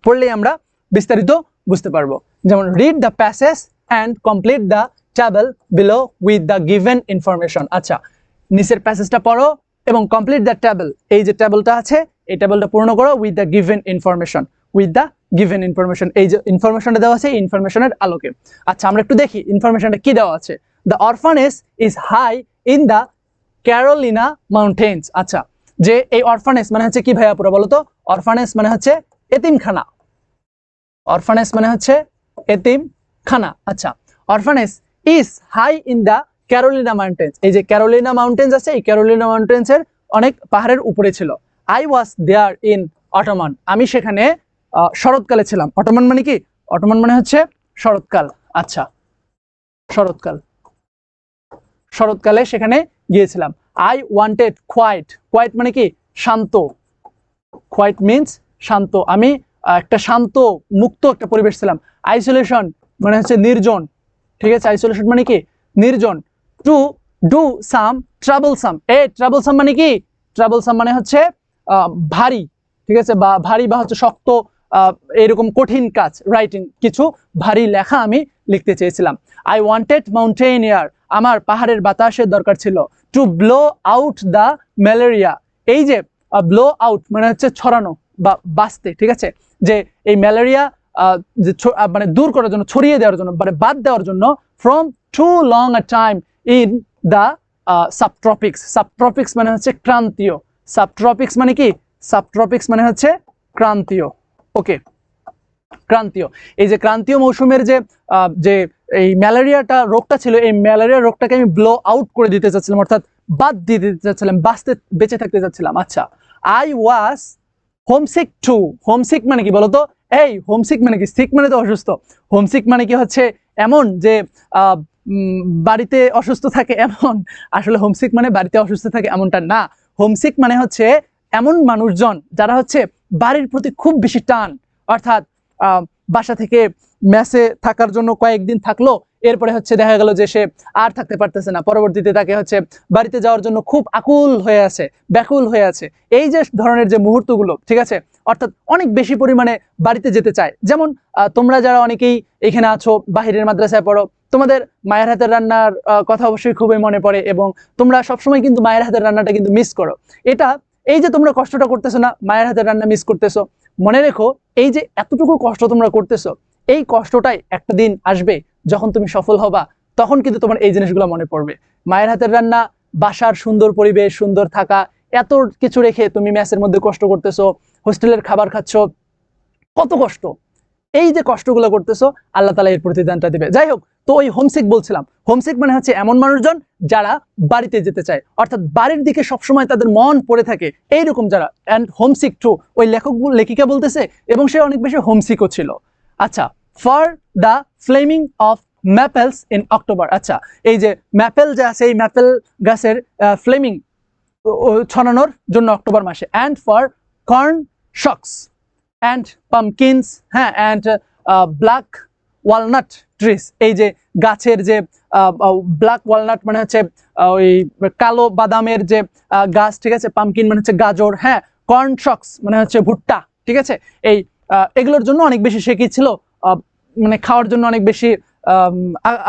A: পড়লেই আমরা বিস্তারিত বুঝতে পারবো। যেমন read the passage and complete the table below with the given information. আচ্ছা, নিচের প্যাসেজটা পড়ো এবং কমপ্লিট দ্য টেবল, এই যে টেবলটা আছে এই টেবলটা পূর্ণ করো with the given information, with the given information, এই যে ইনফরমেশনটা দেওয়া আছে এই ইনফরমেশনের আলোকে। আচ্ছা আমরা একটু দেখি ইনফরমেশনটা কি দেওয়া আছে। The orphanage is high in the Carolina mountains. আচ্ছা, যে এই অরফানেজ মানে হচ্ছে কি ভাইয়া পুরো বলো তো? অরফানেজ মানে হচ্ছে এতিমখানা, অরফানেজ মানে হচ্ছে এতিমখানা। আচ্ছা, orphanage is high in the Carolina mountains, এই যে ক্যারোলিনা মাউন্টেন্স আছে এই ক্যারোলিনা মাউন্টেন্সের অনেক পাহাড়ের উপরে ছিল। I was there in autumn, আমি সেখানে শরৎকালে ছিলাম। অটোমান মানে কি? অটোমান মানে হচ্ছে শরৎকাল। আচ্ছা, শরৎকাল, শরৎকালে সেখানে গিয়েছিলাম। আই ওয়ান্টেড কোয়াইট, কোয়াইট মানে কি? শান্ত, কোয়াইট মিন্স শান্ত, আমি একটা শান্ত মুক্ত একটা পরিবেশ ছিলাম। আইসোলেশন মানে হচ্ছে নির্জন, ঠিক আছে, আইসোলেশন মানে কি? নির্জন। To do some troublesome, troublesome মানে কি? ট্রাবলসাম মানে হচ্ছে ভারী, ঠিক আছে, বা ভারী বা হচ্ছে শক্ত, এরকম কঠিন কাজ, রাইটিং, কিছু ভারী লেখা আমি লিখতে চেয়েছিলাম। আই ওয়ান্টেড মাউন্টেন এয়ার, আমার পাহাড়ের বাতাসের দরকার ছিল। To blow out the malaria, এই যে ব্লো আউট মানে হচ্ছে ছড়ানো বা বাঁচতে, ঠিক আছে, যে এই ম্যালেরিয়া মানে দূর করার জন্য, ছড়িয়ে দেওয়ার জন্য, মানে বাদ দেওয়ার জন্য, from too long a time in the subtropics, subtropics মানে হচ্ছে ক্রান্তীয়, সাবট্রপিক্স মানে কি? সাবট্রপিক্স মানে হচ্ছে ক্রান্তীয়। ওকে, ক্রান্তীয়, এই যে ক্রান্তীয় মৌসুমের যে যে এই ম্যালেরিয়াটা রোগটা ছিল, এই ম্যালেরিয়া রোগটাকে আমি ব্লো আউট করে দিতে চাচ্ছিলাম, অর্থাৎ বাদ দিয়ে দিতে চাচ্ছিলাম, বেঁচে থাকতে চাচ্ছিলাম। আচ্ছা, I was homesick too, homesick মানে কি বলতো? এই হোমসিক মানে কি? সিক মানে তো অসুস্থ, হোমসিক মানে কি হচ্ছে এমন যে বাড়িতে অসুস্থ থাকে এমন, আসলে হোমসিক মানে বাড়িতে অসুস্থ থাকে এমনটা না। হোমসিক মানে হচ্ছে এমন মানুষজন যারা হচ্ছে বাড়ির প্রতি খুব বেশি টান, অর্থাৎ বাসা থেকে মেসে থাকার জন্য কয়েকদিন থাকলো, এরপরে হচ্ছে দেখা গেল যে সে আর থাকতে পারতেছে না, পরবর্তীতে তাকে হচ্ছে বাড়িতে যাওয়ার জন্য খুব আকুল হয়ে আছে, ব্যাকুল হয়ে আছে, এই যে ধরনের যে মুহূর্তগুলো, ঠিক আছে, অর্থাৎ অনেক বেশি পরিমাণে বাড়িতে যেতে চায়। যেমন তোমরা যারা অনেকেই এখানে আছো বাহিরের মাদ্রাসায় পড়ো, তোমাদের মায়ের হাতের রান্নার কথা অবশ্যই খুবই মনে পড়ে, এবং তোমরা সবসময় কিন্তু মায়ের হাতের রান্নাটা কিন্তু মিস করো। এটা, এই যে তোমরা কষ্টটা করতেছো না, মায়ের হাতের রান্না মিস করতেছো, মনে রেখো এই যে এতটুকু কষ্ট তোমরা করতেছো, এই কষ্টটাই একটা দিন আসবে যখন তুমি সফল হবা, তখন কিন্তু তোমার এই জিনিসগুলো মনে পড়বে। মায়ের হাতের রান্না, বাসার সুন্দর পরিবেশ, সুন্দর থাকা, এত কিছু রেখে তুমি মেসের মধ্যে কষ্ট করতেছো, হোস্টেলের খাবার খাচ্ছ, কত কষ্ট, এই যে কষ্টগুলো করতেছো আল্লাহ তাআলা এর প্রতিদানটা দিবে। যাই হোক, তো ওই হোমসিক বলছিলাম, হোমসিক মানে হচ্ছে এমন মানুষজন যারা বাড়িতে যেতে চায়, অর্থাৎ বাড়ির দিকে সবসময় তাদের মন পড়ে থাকে, এইরকম যারা। অ্যান্ড হোমসিক টু, ওই লেখিকা বলতেছে, এবং সে অনেক বেশি হোমসিকও ছিল। আচ্ছা, for the flaming of maples in October. আচ্ছা, এই যে ম্যাপেল যে আছে, এই ম্যাপেল গাছের ফ্লেমিং ছড়ানোর জন্য অক্টোবর মাসে। And for corn shocks and pumpkins, হ্যাঁ, অ্যান্ড ব্ল্যাক ওয়ালনাট ট্রিস, এই যে গাছের যে ব্ল্যাক ওয়ালনাট মানে হচ্ছে ওই কালো বাদামের যে গাছ, ঠিক আছে, পামকিন মানে হচ্ছে গাজর, হ্যাঁ, কর্ন শক্স মানে হচ্ছে ভুট্টা, ঠিক আছে, এই এগুলোর জন্য অনেক বেশি সে কি ছিল, মানে খাওয়ার জন্য অনেক বেশি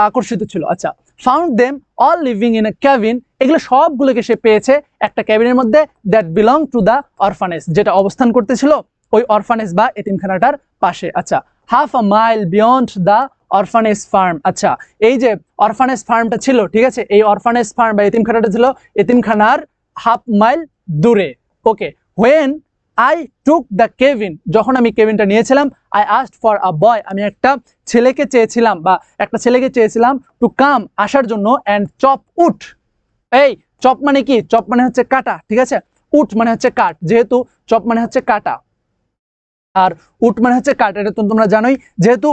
A: আকর্ষিত ছিল। আচ্ছা, found them all living in a cabin, এগুলো সবগুলোকে সে পেয়েছে একটা ক্যাবিনের মধ্যে, that belong to the orphanage, যেটা অবস্থান করতেছিল ওই অরফানেজ বা এতিমখানাটার পাশে। আচ্ছা, half a mile beyond the orphanage farm. আচ্ছা, এই যে অরফানেজ ফার্মটা ছিল, ঠিক আছে, এই অরফানেজ ফার্ম বা এতিমখানাটা ছিল এতিমখানার হাফ মাইল দূরে। Okay, when I took the cabin, যখন আমি কেবিনটা নিয়েছিলাম, I asked for a boy, আমি একটা ছেলেকে চেয়েছিলাম টু কাম, আসার জন্য, অ্যান্ড চপ উড। এই চপ মানে কি? চপ মানে হচ্ছে কাটা, ঠিক আছে, উড মানে হচ্ছে কাঠ, যেহেতু চপ মানে হচ্ছে কাটা আর উড মানে হচ্ছে কাঠ, এটা তো তোমরা জানোই। যেহেতু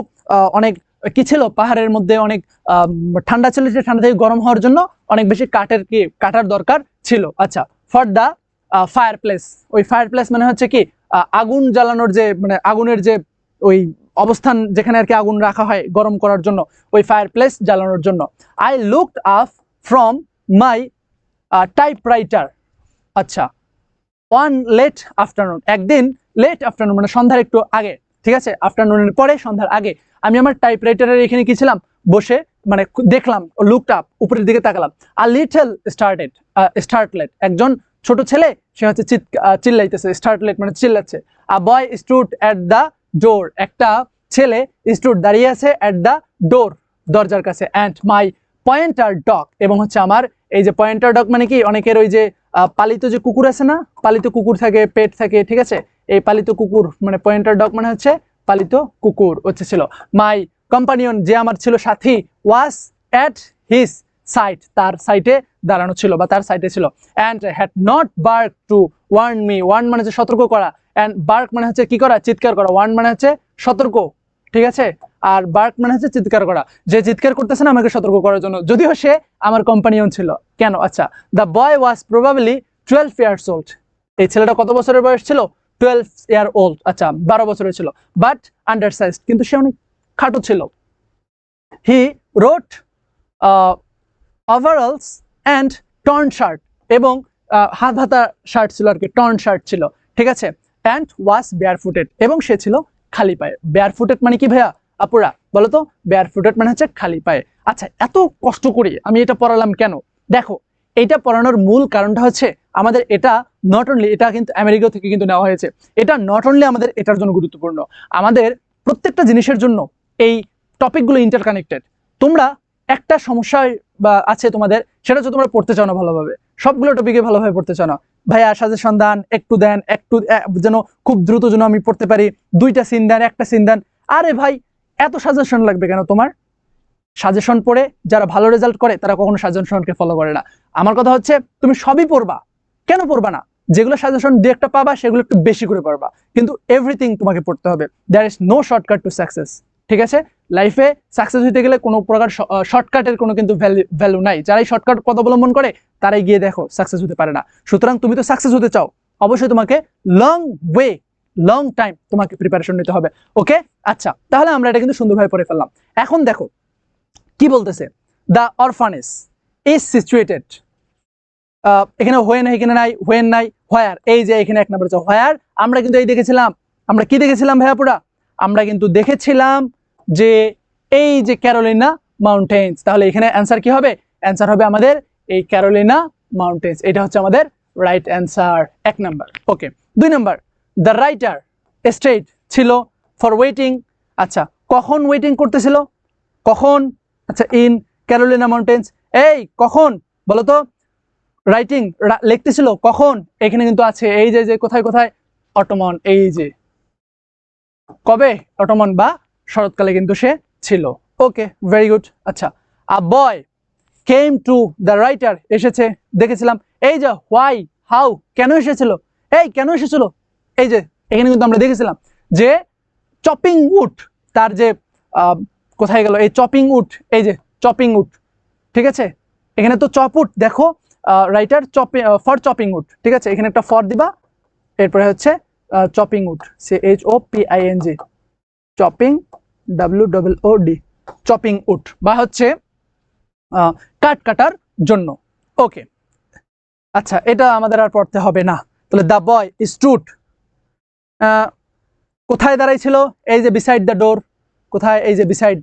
A: অনেক কি ছিল, পাহাড়ের মধ্যে অনেক ঠান্ডা ছিল, সে ঠান্ডা থেকে গরম হওয়ার জন্য অনেক বেশি কাঠার দরকার ছিল। আচ্ছা, ফর দ্য ফায়ার প্লেস, ওই ফায়ার প্লেস মানে হচ্ছে কি, আগুন জ্বালানোর যে, মানে আগুনের যে ওই অবস্থান যেখানে আর কি আগুন রাখা হয় গরম করার জন্য, ওই ফায়ার প্লেস জ্বালানোর জন্য। I looked up from my typewriter. আচ্ছা, ওয়ান লেট আফটারনুন, একদিন লেট আফটারনুন মানে সন্ধ্যার একটু আগে, ঠিক আছে, আফটারনুনের পরে সন্ধ্যার আগে, আমি আমার টাইপরাইটারের এখানে কি ছিলাম, বসে, মানে দেখলাম, লুকড আপ, উপরের দিকে তাকালাম। আ লিটল স্টার্টলেট, একজন ছোট ছেলে, সে হচ্ছে চিল্লাইতেছে, স্টার্টলেট মানে চিল্লাচ্ছে। আ বয় স্টুড অ্যাট দ্য ডোর, একটা ছেলে স্টুড দাঁড়িয়ে আছে, অ্যাট দ্য ডোর দরজার কাছে, অ্যান্ড মাই পয়েন্টার ডগ, এবং হচ্ছে আমার এই যে পয়েন্টার ডগ মানে কি, অনেকের ওই যে পালিত যে কুকুর আছে না, পালিত কুকুর থাকে, পেট থাকে, ঠিক আছে, এই পালিত কুকুর মানে পয়েন্টার ডগ মানে হচ্ছে পালিত কুকুর হচ্ছে ছিল। মাই কম্পানিয়ন, যে আমার ছিল সাথী, ওয়াজ অ্যাট হিজ সাইড, তার সাইটে দাঁড়ানো ছিল বা তার সাইটে ছিল। And had not bark to warn me, warn মানে হচ্ছে সতর্ক করা, অ্যান্ড বার্ক মানে হচ্ছে কি করা, চিৎকার করা, ওয়ার্ন মানে হচ্ছে সতর্ক, ঠিক আছে, আর বার্ক মানে হচ্ছে চিৎকার করা, যে চিৎকার করতেছে না আমাকে সতর্ক করার জন্য, যদিও সে আমার কম্পানিয়ন ছিল। কেন? আচ্ছা, the boy was probably 12 years old, এই ছেলেটা কত বছরের বয়স ছিল? 12 ইয়ার ওল্ড। আচ্ছা, 12 বছরের ছিল। বাট আন্ডারসাইজড, কিন্তু সে অনেক খাটো ছিল। হি রোট ওভারঅলস অ্যান্ড টর্ন শার্ট, এবং হাত হাতা শার্ট ছিল আর কি, টর্ন শার্ট ছিল, ঠিক আছে, অ্যান্ড ওয়াজ বেয়ারফুটেড, এবং সে ছিল খালি পায়ে। বেয়ারফুটেড মানে কি ভাইয়া, আপুরা বলো তো? বেয়ারফুটেড মানে হচ্ছে খালি পায়ে। আচ্ছা, এত কষ্ট করে আমি এটা পড়ালাম কেন? দেখো, এইটা পড়ানোর মূল কারণটা হচ্ছে আমাদের এটা নট অনলি, এটা কিন্তু আমেরিকা থেকে কিন্তু নেওয়া হয়েছে, এটা নট অনলি আমাদের এটার জন্য গুরুত্বপূর্ণ, আমাদের প্রত্যেকটা জিনিসের জন্য এই টপিকগুলো ইন্টারকানেক্টেড। তোমরা একটা সমস্যায় বা আছে তোমাদের, সেটা হচ্ছে তোমরা পড়তে চাও না ভালোভাবে, সবগুলো টপিকে ভালোভাবে পড়তে চাও না, ভাইয়া সাজেশন দেন, একটু দেন, একটু যেন খুব দ্রুত যেন আমি পড়তে পারি, 2টা সিন দেন, 1টা সিন দেন। আরে ভাই, এত সাজেশন লাগবে কেন তোমার? সাজেশন পড়ে যারা ভালো রেজাল্ট করে তারা কখনো সাজেশনকে ফলো করে না। আমার কথা হচ্ছে তুমি সবই পড়বা, কেন পড়বা না? যেগুলো সাজেশন দিয়ে একটা পাবা সেগুলো একটু বেশি করে পড়বা, কিন্তু এভরিথিং তোমাকে পড়তে হবে। There is no shortcut to success, ঠিক আছে? লাইফে সাকসেস হইতে গেলে কোনো প্রকার শর্টকাটের কোনো কিন্তু ভ্যালু নাই। যারাই শর্টকাট পথ অবলম্বন করে তারাই গিয়ে দেখো সাকসেস হতে পারে না। সুতরাং তুমি তো সাকসেস হতে চাও, অবশ্যই তোমাকে লং টাইম তোমাকে প্রিপারেশন নিতে হবে। ওকে, আচ্ছা, তাহলে আমরা এটা কিন্তু সুন্দরভাবে পড়ে ফেললাম। এখন দেখো কি বলতেছে, দ্য অরফানেজ ইজ সিচুয়েটেড, এখানে হোয়েন এখানে নাই, হোয়েন নাই, হোয়ার, এই যে এখানে 1 নম্বর হচ্ছে হোয়ার। আমরা কিন্তু এই দেখেছিলাম, আমরা কি দেখেছিলাম ভাইয়াপুরা? আমরা কিন্তু দেখেছিলাম যে এই যে ক্যারোলিনা মাউন্টেন্স। তাহলে এখানে অ্যান্সার কি হবে? অ্যান্সার হবে আমাদের এই ক্যারোলিনা মাউন্টেন্স, এটা হচ্ছে আমাদের রাইট অ্যান্সার, 1 নম্বর। ওকে, 2 নম্বর, দ্য রাইটার স্টেড ছিল ফর ওয়েটিং। আচ্ছা, কখন ওয়েটিং করতেছিল? কখন? আচ্ছা, ইন ক্যারোলিনা মাউন্টেন্স, এই কখন বলো তো? রাইটিং লিখতেছিল কখন? এখানে কিন্তু আছে এই যে কোথায় কোথায়, অটোমন, এই যে কবে, অটোমন বা শরৎকালে কিন্তু সে ছিল। ওকে, ভেরি গুড। আচ্ছা, আ বয় কেম টু দ্য রাইটার, এসেছে, দেখেছিলাম। এই যে হোয়াই, হাউ, কেন এসেছিল, এই কেন এসেছিল, এই যে এখানে কিন্তু আমরা দেখেছিলাম যে চপিং উড, তার যে কোথায় গেল এই চপিং উড, এই যে চপিং উড, ঠিক আছে, এখানে তো চপ উড, দেখো রাইটার ফর চপিং উড, ঠিক আছে, এখানে একটা ফর দিবা, এরপরে হচ্ছে chopping wood, CHOPING, chopping WOOD, chopping wood বা হচ্ছে কাঠ কাটার জন্য। ওকে, আচ্ছা, এটা আমাদের আর পড়তে হবে না। তাহলে দ্য বয় স্টুড, কোথায় দাঁড়াইছিল? এই যে বিসাইড দ্য ডোর, কোথায়? এই যে beside,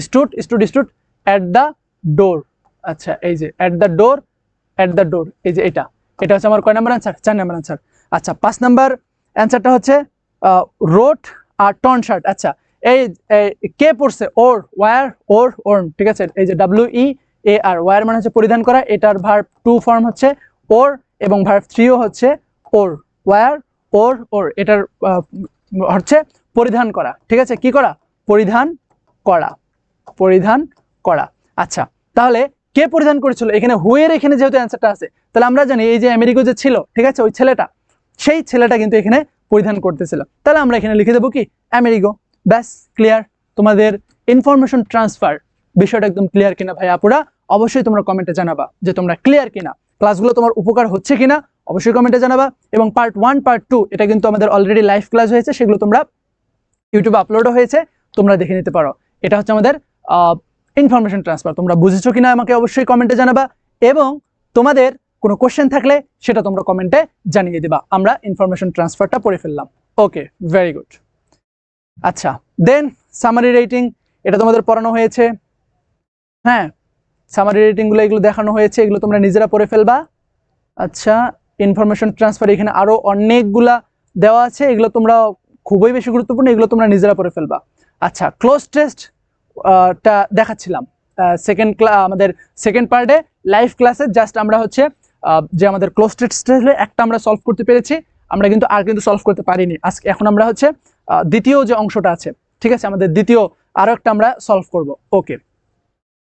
A: stood at the door. আচ্ছা, এই যে অ্যাট দ্য ডোর, এই যে এটা হচ্ছে আমার কয় নাম্বার অ্যান্সার? 4 number answer. আচ্ছা, 5 নাম্বার, অ্যান্সারটা হচ্ছে রোট আর টর্ন শার্ট। আচ্ছা, এই কে পড়ছে? ওর, ওয়ার, ওর, ওর্ন। ঠিক আছে, এই যে WEAR, ওয়ার মানে হচ্ছে পরিধান করা, এটার ভার্ব 2 ফর্ম হচ্ছে ওর এবং ভার্ব 3ও হচ্ছে ওর। ওয়ার, ওর, ওর, এটার হচ্ছে পরিধান করা। ঠিক আছে, কি করা? পরিধান করা, পরিধান করা। আচ্ছা, তাহলে কে পরিধান করেছিল? এখানে হুয়ের এখানে যেহেতু অ্যান্সারটা আছে, তাহলে আমরা জানি এই যে আমেরিকা যে ছিল, ঠিক আছে, ওই ছেলেটা, সেই ছেলেটা কিন্তু এখানে পরিধান করতেছিল। তাহলে আমরা এখানে লিখে দেবো কি? আমেরিগো। ব্যাস, ক্লিয়ার। তোমাদের ইনফরমেশন ট্রান্সফার বিষয়টা একদম ক্লিয়ার কিনা ভাই আপুরা? অবশ্যই তোমরা কমেন্টে জানাবা যে তোমরা ক্লিয়ার কিনা, ক্লাসগুলো তোমার উপকার হচ্ছে কিনা, অবশ্যই কমেন্টে জানাবা। এবং পার্ট 1 পার্ট 2 এটা কিন্তু আমাদের অলরেডি লাইভ ক্লাস হয়েছে, সেগুলো তোমরা ইউটিউবে আপলোডও হয়েছে, তোমরা দেখে নিতে পারো। এটা হচ্ছে আমাদের ইনফরমেশন ট্রান্সফার। তোমরা বুঝেছো কিনা আমাকে অবশ্যই কমেন্টে জানাবা, এবং তোমাদের কোনো কোশ্চেন থাকলে সেটা তোমরা কমেন্টে জানিয়ে দিবা। আমরা ইনফরমেশন ট্রান্সফারটা পড়ে ফেললাম। ওকে, ভেরি গুড। আচ্ছা, দেন সামারি রেটিং, এটা তোমাদের পড়ানো হয়েছে। হ্যাঁ, সামারি রেটিংগুলো এগুলো দেখানো হয়েছে, এগুলো তোমরা নিজেরা পড়ে ফেলবা। আচ্ছা, ইনফরমেশন ট্রান্সফার এখানে আরো অনেকগুলা দেওয়া আছে, এগুলো তোমরা খুবই বেশি গুরুত্বপূর্ণ, এগুলো তোমরা নিজেরা পড়ে ফেলবা। আচ্ছা, ক্লোজ টেস্ট টা দেখাচ্ছিলাম আমাদের সেকেন্ড পার্টে লাইভ ক্লাসে। জাস্ট আমরা হচ্ছে যে আমাদের ক্লোজ টেস্ট একটা আমরা সলভ করতে পেরেছি, আমরা কিন্তু আর কিন্তু সলভ করতে পারিনি আজকে। এখন আমরা হচ্ছে দ্বিতীয় যে অংশটা আছে, ঠিক আছে, আমাদের দ্বিতীয় আরো একটা আমরা সলভ করব। ওকে,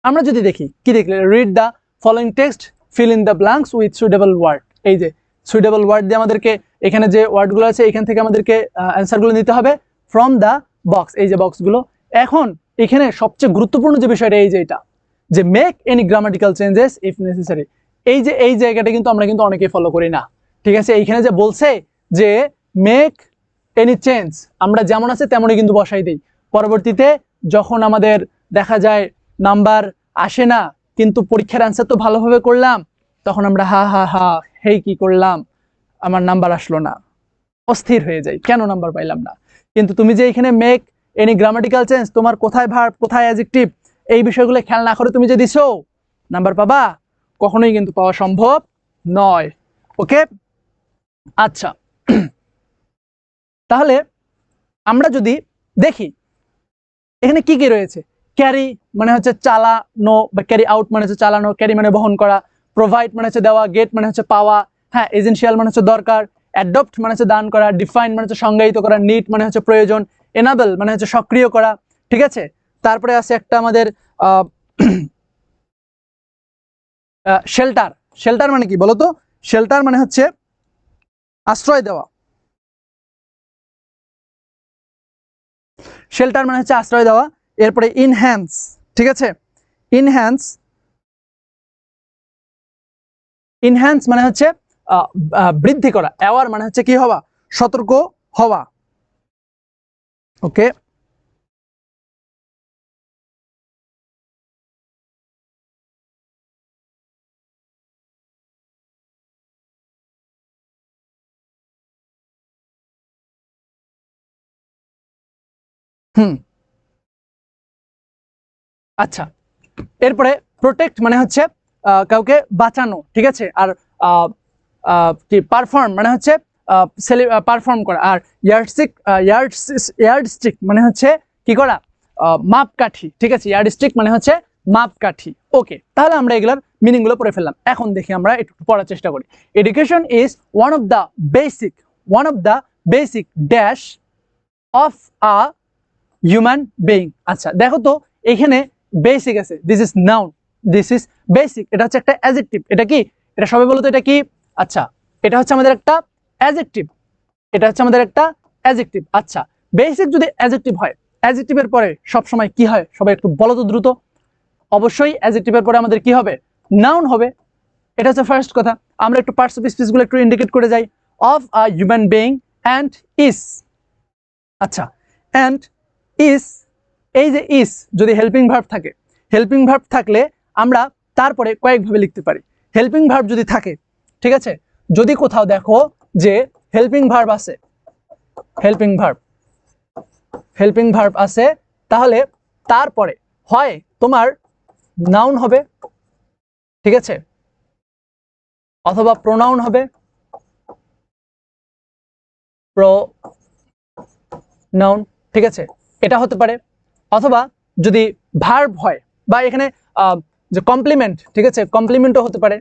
A: আমরা যদি দেখি কি দেখলে, read the following text, fill in the blanks with suitable word. এই যে সুইটেবল ওয়ার্ড দিয়ে আমাদেরকে এখানে যে ওয়ার্ডগুলো আছে এখান থেকে আমাদেরকে অ্যান্সারগুলো নিতে হবে ফ্রম দ্য বক্স, এই যে বক্সগুলো। এখন এখানে সবচেয়ে গুরুত্বপূর্ণ যে বিষয়টা এই যে এটা, যে make any grammatical changes if necessary. এই যে এই জায়গাটা কিন্তু আমরা কিন্তু অনেকেই ফলো করি না। ঠিক আছে, এইখানে যে বলছে যে মেক এনি চেঞ্জ, আমরা যেমন আছে তেমনই কিন্তু বসাই দিই। পরবর্তীতে যখন আমাদের দেখা যায় নাম্বার আসে না, কিন্তু পরীক্ষার অ্যান্সার তো ভালোভাবে করলাম, তখন আমরা হা হা হা হেই কি করলাম, আমার নাম্বার আসলো না, অস্থির হয়ে যাই, কেন নাম্বার পাইলাম না। কিন্তু তুমি যে এখানে মেক এনি গ্রামাটিক্যাল চেঞ্জ, তোমার কোথায় ভার্ব কোথায় অ্যাডজেক্টিভ, এই বিষয়গুলো খেয়াল না করে তুমি যে দিছো, নাম্বার পাবা? কখনোই কিন্তু পাওয়া সম্ভব নয়। ওকে, আচ্ছা, তাহলে আমরা যদি দেখি এখানে কি কি রয়েছে। ক্যারি মানে হচ্ছে চালানো, বা ক্যারি আউট মানে হচ্ছে চালানো, ক্যারি মানে বহন করা, প্রোভাইড মানে হচ্ছে দেওয়া, গেট মানে হচ্ছে পাওয়া, হ্যাঁ, এজেন্সিয়াল মানে হচ্ছে দরকার, অ্যাডপ্ট মানে হচ্ছে দান করা, ডিফাইন মানে হচ্ছে সংজ্ঞায়িত করা, নিড মানে হচ্ছে প্রয়োজন, এনাবেল মানে হচ্ছে সক্রিয় করা। ঠিক আছে, তারপরে আছে একটা আমাদের শেল্টার। শেল্টার মানে কি বলতো? শেল্টার মানে হচ্ছে আশ্রয় দেওয়া। শেল্টার মানে হচ্ছে আশ্রয় দেওয়া। এরপরে ইনহ্যান্স, ঠিক আছে, ইনহ্যান্স, ইনহ্যান্স মানে হচ্ছে বৃদ্ধি করা। অ্যাওয়ার মানে হচ্ছে কি হওয়া? সতর্ক হওয়া। ওকে, আচ্ছা, এরপরে প্রোটেক্ট মানে হচ্ছে কাউকে বাঁচানো। ঠিক আছে, আর কি পারফর্ম মানে হচ্ছে পারফর্ম করা। আর ইয়ার্ডস্টিক মানে হচ্ছে কি করা? মাপকাঠি। ঠিক আছে, ইয়ার্ডস্টিক মানে হচ্ছে মাপকাঠি। ওকে, তাহলে আমরা এগুলোর মিনিংগুলো পড়ে ফেললাম। এখন দেখি আমরা একটু পড়ার চেষ্টা করি। Education is one of the basic dash of a human being. আচ্ছা, দেখো তো এখানে বেসিক আছে, this is noun, this is basic, এটা হচ্ছে একটা অ্যাডজেক্টিভ। এটা কি? এটা সবাই বলো তো এটা কি? আচ্ছা, এটা হচ্ছে আমাদের একটা অ্যাডজেক্টিভ, এটা হচ্ছে আমাদের একটা অ্যাডজেক্টিভ। আচ্ছা, বেসিক যদি অ্যাডজেক্টিভ হয়, অ্যাডজেক্টিভের পরে সব সময় কি হয়? সবাই একটু বলো তো দ্রুত। অবশ্যই অ্যাডজেক্টিভের পরে আমাদের কি হবে? নাউন হবে। এটা হচ্ছে ফার্স্ট কথা। আমরা একটু পার্টস অফ স্পিচগুলো একটু ইন্ডিকেট করে যাই। Of a human being and is. আচ্ছা, অ্যান্ড ইজ, এই যে ইজ যদি হেল্পিং ভার্ব থাকে, হেল্পিং ভার্ব থাকলে আমরা তারপরে কয়েকভাবে লিখতে পারি। হেল্পিং ভার্ব যদি থাকে, ঠিক আছে, যদি কোথাও দেখো যে হেল্পিং ভার্ব আছে, হেল্পিং ভার্ব আছে, তাহলে তারপরে হয় তোমার নাউন হবে, ঠিক আছে, অথবা প্রোনাউন হবে, প্রোনাউন, ঠিক আছে, এটা হতে পারে। অথবা যদি ভার্ব হয় বা এখানে যে কমপ্লিমেন্ট, ঠিক আছে, কমপ্লিমেন্টও হতে পারে,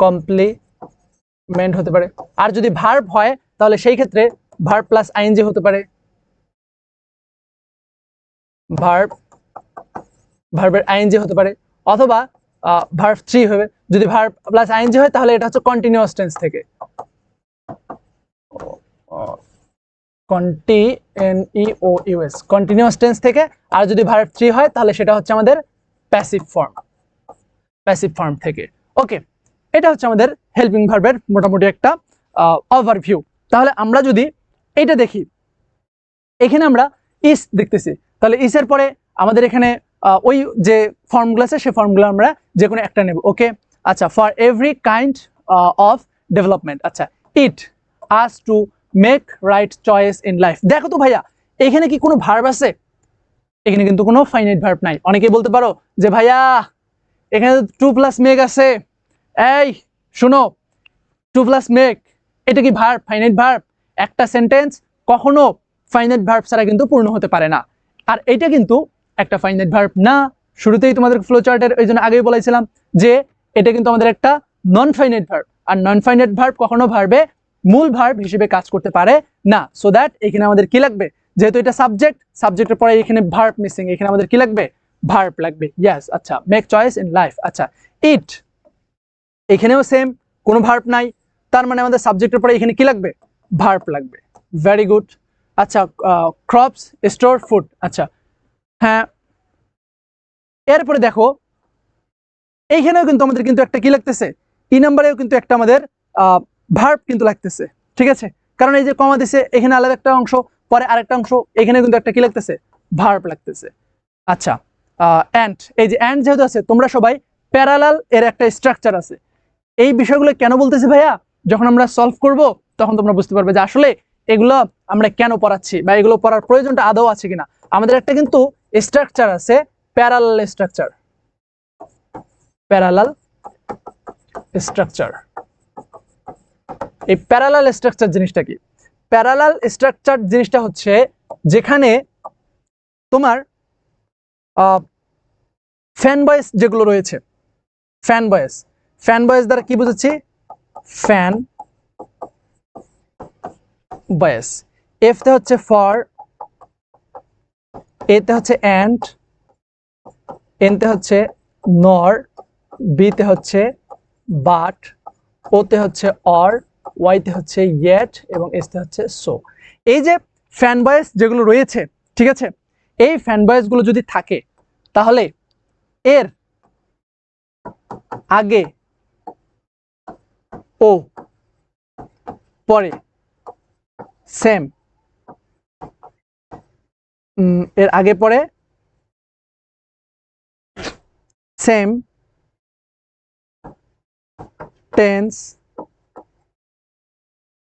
A: কমপ্লিমেন্ট হতে পারে। আর যদি ভার্ব হয় তাহলে সেই ক্ষেত্রে ভার্ব প্লাস আইএনজি হতে পারে, ভার্বের আইএনজি হতে পারে। অথবা ভার্ব 3 হবে। যদি ভার্ব প্লাস আইএনজি হয় তাহলে এটা হচ্ছে কন্টিনিউয়াস টেন্স থেকে, কন্টিনিউয়াস, কন্টিনিউয়াস টেন্স থেকে। আর যদি ভার্ব 3 হয় তাহলে সেটা হচ্ছে আমাদের প্যাসিভ ফর্ম থেকে। ওকে, এটা হচ্ছে আমাদের হেল্পিং ভার্বের মোটামুটি একটা ওভারভিউ। তাহলে আমরা যদি এটা দেখি, এখানে আমরা ইস দেখতেছি, তাহলে ইসের পরে আমাদের এখানে ওই যে ফর্মগুলো আছে সেই ফর্মগুলো আমরা যে কোনো একটা নেব। ওকে, আচ্ছা, for every kind of development. আচ্ছা, it us to make right choice in life. দেখো তো ভাইয়া, এখানে কি কোনো ভার্ব আছে? এখানে কিন্তু কোনো ফাইনাইট ভার্ব নাই। অনেকেই বলতে পারো যে ভাইয়া এখানে টু প্লাস মেক আছে। এই শুনো, টু প্লাস মেক এটা কি ভার্ব, ফাইনাইট ভার্ব? একটা সেন্টেন্স কখনো ফাইনাইট ভার্ব ছাড়া কিন্তু পূর্ণ হতে পারে না। আর এটা কিন্তু একটা ফাইনাইট ভার্ব না। শুরুতেই তোমাদের ফ্লো চার্টের ওই জন্য আগেই বলেছিলাম যে এটা কিন্তু আমাদের একটা নন ফাইনাইট ভার্ব। আর নন ফাইনাইট ভার্ব কখনো ভার্বে মূল ভার্ব হিসেবে কাজ করতে পারে না। সো দ্যাট এখানে আমাদের কি লাগবে, যেহেতু এটা সাবজেক্ট, সাবজেক্টের পরে এখানে ভার্ব মিসিং, এখানে আমাদের কি লাগবে, ভার্ব লাগবে। ইয়েস, আচ্ছা, মেক চয়েস ইন লাইফ। আচ্ছা, ইট, এখানেও সেম, কোনো ভার্ব নাই, তার মানে আমাদের সাবজেক্টের পরে এখানে কি লাগবে, ভার্ব লাগবে। Very good. আচ্ছা, ক্রপস স্টোর ফুড। আচ্ছা, হ্যাঁ, এরপরে দেখো এইখানেও কিন্তু আমাদের কিন্তু একটা কি লাগতেছে, ই নাম্বারেও কিন্তু একটা আমাদের ভার্ব কিন্তু লাগতেছে, ঠিক আছে, কারণ এই যে কমা দিছে এখানে আলাদা একটা অংশ, পরে আরেকটা অংশ, এখানে কিন্তু একটা কি লাগতেছে, ভার্ব লাগতেছে। আচ্ছা, অ্যান্ড, এই যে অ্যান্ড যেহেতু আছে, তোমরা সবাই প্যারালাল এর একটা স্ট্রাকচার আছে। এই বিষয়গুলো কেন বলতেছি ভাইয়া, যখন আমরা সলভ করব তখন তোমরা বুঝতে পারবে যে আসলে এগুলো আমরা কেন পড়াচ্ছি বা এগুলো পড়ার প্রয়োজনটা আদৌ আছে কিনা। আমাদের একটা কিন্তু স্ট্রাকচার আছে, প্যারালাল স্ট্রাকচার। প্যারালাল স্ট্রাকচার, এই প্যারালাল স্ট্রাকচার জিনিসটা কি? প্যারালাল স্ট্রাকচার জিনিসটা হচ্ছে যেখানে তোমার ফ্যান বয়েস যেগুলো রয়েছে, ফ্যান বয়েস দ্বারা কি বুঝাচ্ছি, ফ্যান বয়েস। এফ তে হচ্ছে ফর, এ তে হচ্ছে অ্যান্ড, এন তে হচ্ছে নর, বি তে হচ্ছে বাট, ও তে হচ্ছে অর, ওয়াই তে হচ্ছে ইয়েট এবং এস তে হচ্ছে সো। এই যে ফ্যান বয়েস যেগুলো রয়েছে, ঠিক আছে, এই ফ্যান বয়েস গুলো যদি থাকে তাহলে এর আগে ও পরে সেম, এর আগে পরে সেম টেন্স,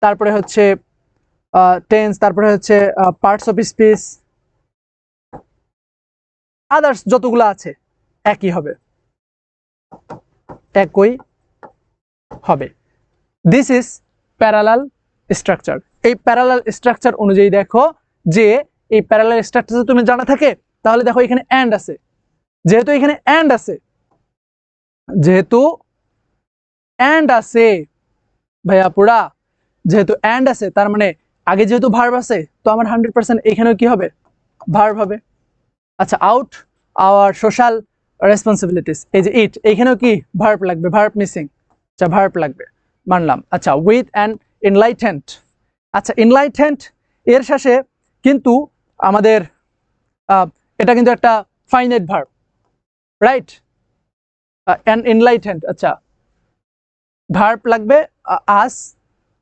A: তারপরে হচ্ছে টেন্স, তারপরে হচ্ছে পার্টস অফ স্পিচ, আদার্স যতগুলো আছে একই হবে, একই হবে। This is parallel structure. এই প্যারালাল স্ট্রাকচার অনুযায়ী দেখো যে এই প্যারালাল স্ট্রাকচার তুমি জানা থাকে, তাহলে দেখো এখানে অ্যান্ড আছে, যেহেতু এখানে অ্যান্ড আছে, যেহেতু অ্যান্ড আছে ভাইয়া পুরা, যেহেতু অ্যান্ড আছে তার মানে আগে যেহেতু ভার্ব আছে, তো আমার 100% এখানেও কি হবে, ভার্ব হবে। আচ্ছা, আউট আওয়ার সোশ্যাল রেসপন্সিবিলিটিস, এই যে ইট, এখানেও কি ভার্ব লাগবে, ভার্ব মিসিং, আচ্ছা ভার্ব লাগবে, মানলাম। আচ্ছা, উইথ অ্যান্ড এনলাইটেন্ড। আচ্ছা, এনলাইটেন্ড এর শেষে কিন্তু আমাদের এটা কিন্তু একটা finite verb, right, and enlightened. আচ্ছা, ভার্ব লাগবে আস,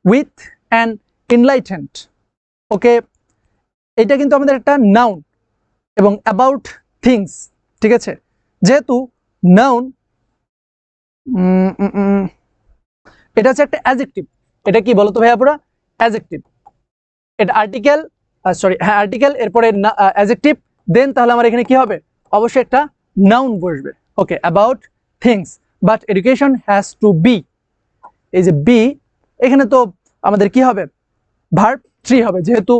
A: উইথ অ্যান্ড এনলাইটেন্ড। ওকে, এটা কিন্তু আমাদের একটা নাউন এবং অ্যাবাউট থিংস, ঠিক আছে, যেহেতু নাউন, এটা হচ্ছে একটা অ্যাডজেক্টিভ। এটা কি বলতো ভাইয়া পুরা, অ্যাডজেক্টিভ। এটা আর্টিকেল, সরি হ্যাঁ আর্টিকেল, এরপরে অ্যাডজেক্টিভ, দেন তাহলে আমার এখানে কি হবে, অবশ্যই একটা নাউন বসবে। Okay, about things, but education has to be, এই যে বি, এখানে তো আমাদের কি হবে, ভার্ব 3 হবে, যেহেতু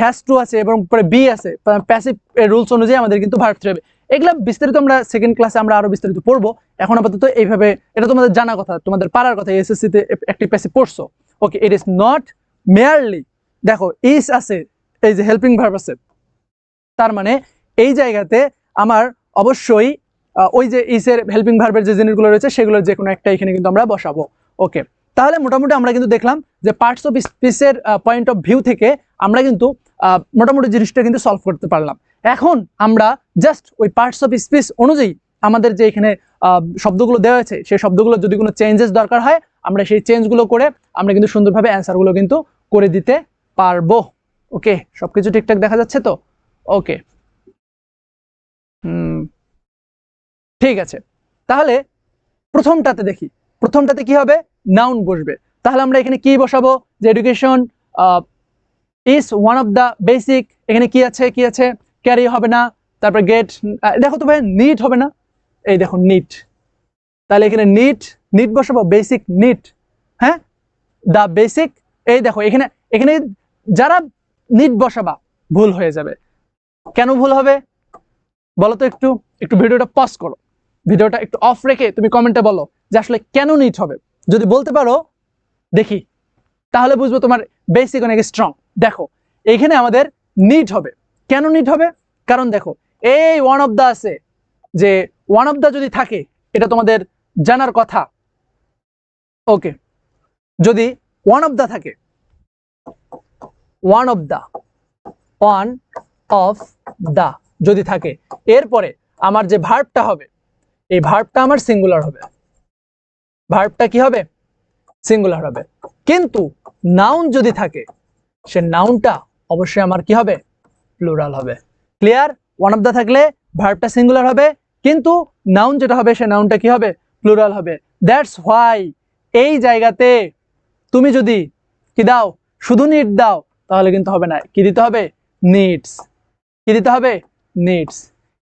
A: হ্যাজ টু আছে এবং পরে বি আছে, প্যাসিভ রুলস অনুযায়ী আমাদের কিন্তু ভার্ব 3 হবে। এগুলা বিস্তারিত আমরা সেকেন্ড ক্লাসে আমরা আরো বিস্তারিত পড়বো। এখন আপাতত এইভাবে, এটা তোমাদের জানা কথা, তোমাদের পারার কথা, এসএসসি তে অ্যাক্টিভ প্যাসিভ পড়ছো। ওকে, ইট ইজ নট মেয়ারলি, দেখো ইজ আছে, এই যে হেল্পিং ভার্ব আছে, তার মানে এই জায়গাতে আমার অবশ্যই ওই যে ইসের হেল্পিং ভার্বের যে জিনিসগুলো রয়েছে সেগুলোর যে কোনো একটা এখানে কিন্তু আমরা বসাবো। ওকে, তাহলে মোটামুটি আমরা কিন্তু দেখলাম যে পার্টস অফ স্পিচের পয়েন্ট অফ ভিউ থেকে আমরা কিন্তু মোটামুটি জিনিসটা কিন্তু সলভ করতে পারলাম। এখন আমরা জাস্ট ওই পার্টস অফ স্পিচ অনুযায়ী আমাদের যে এখানে শব্দগুলো দেওয়া আছে সেই শব্দগুলো যদি কোনো চেঞ্জেস দরকার হয় আমরা সেই চেঞ্জগুলো করে আমরা কিন্তু সুন্দরভাবে অ্যান্সারগুলো কিন্তু করে দিতে পারবো। ওকে, সবকিছু ঠিকঠাক দেখা যাচ্ছে তো? ওকে, ঠিক আছে। তাহলে প্রথমটাতে দেখি, প্রথমটাতে কি হবে, নাউন বসবে। তাহলে আমরা এখানে কি বসাবো, যে education is one of the basic, এখানে কি আছে, কি আছে, ক্যারি হবে না, তারপর গেট, দেখো তো ভাই নিড হবে না, এই দেখো নিড, তাহলে এখানে নিড, নিড বসাবো, বেসিক নিড, হ্যাঁ, দ্য বেসিক, এই দেখো এখানে, এখানে যারা নিড বসাবা ভুল হয়ে যাবে। কেন ভুল হবে বলো তো, একটু একটু ভিডিওটা পজ করো, ভিডিওটা একটু অফ রেখে তুমি কমেন্টে বলো যে আসলে কেন নিড হবে। যদি বলতে পারো দেখি, তাহলে বুঝবো তোমার বেসিক অনেক স্ট্রং। দেখো এখানে আমাদের নিড হবে, কেন নিড হবে, কারণ দেখো এই ওয়ান অফ দ্য আছে, যে ওয়ান অফ দ্য যদি থাকে এটা তোমাদের জানার কথা। ওকে, যদি ওয়ান অফ দ্য থাকে, one of the, one of the যদি থাকে, এরপরে আমার যে ভার্বটা হবে এই ভার্বটা আমার সিঙ্গুলার হবে, ভার্বটা কি হবে, সিঙ্গুলার হবে। কিন্তু নাউন যদি থাকে সে নাউনটা অবশ্যই আমার কি হবে, প্লুরাল হবে। ক্লিয়ার? ওয়ান অফ দ্য থাকলে ভার্বটা সিঙ্গুলার হবে, কিন্তু নাউন যেটা হবে সে নাউনটা কি হবে, প্লুরাল হবে। দ্যাটস হোয়াই এই জায়গাতে তুমি যদি কি দাও, শুধু নিড দাও তাহলে কিন্তু হবে না, কি দিতে হবে, নিডস, কি দিতে হবে, নিডস।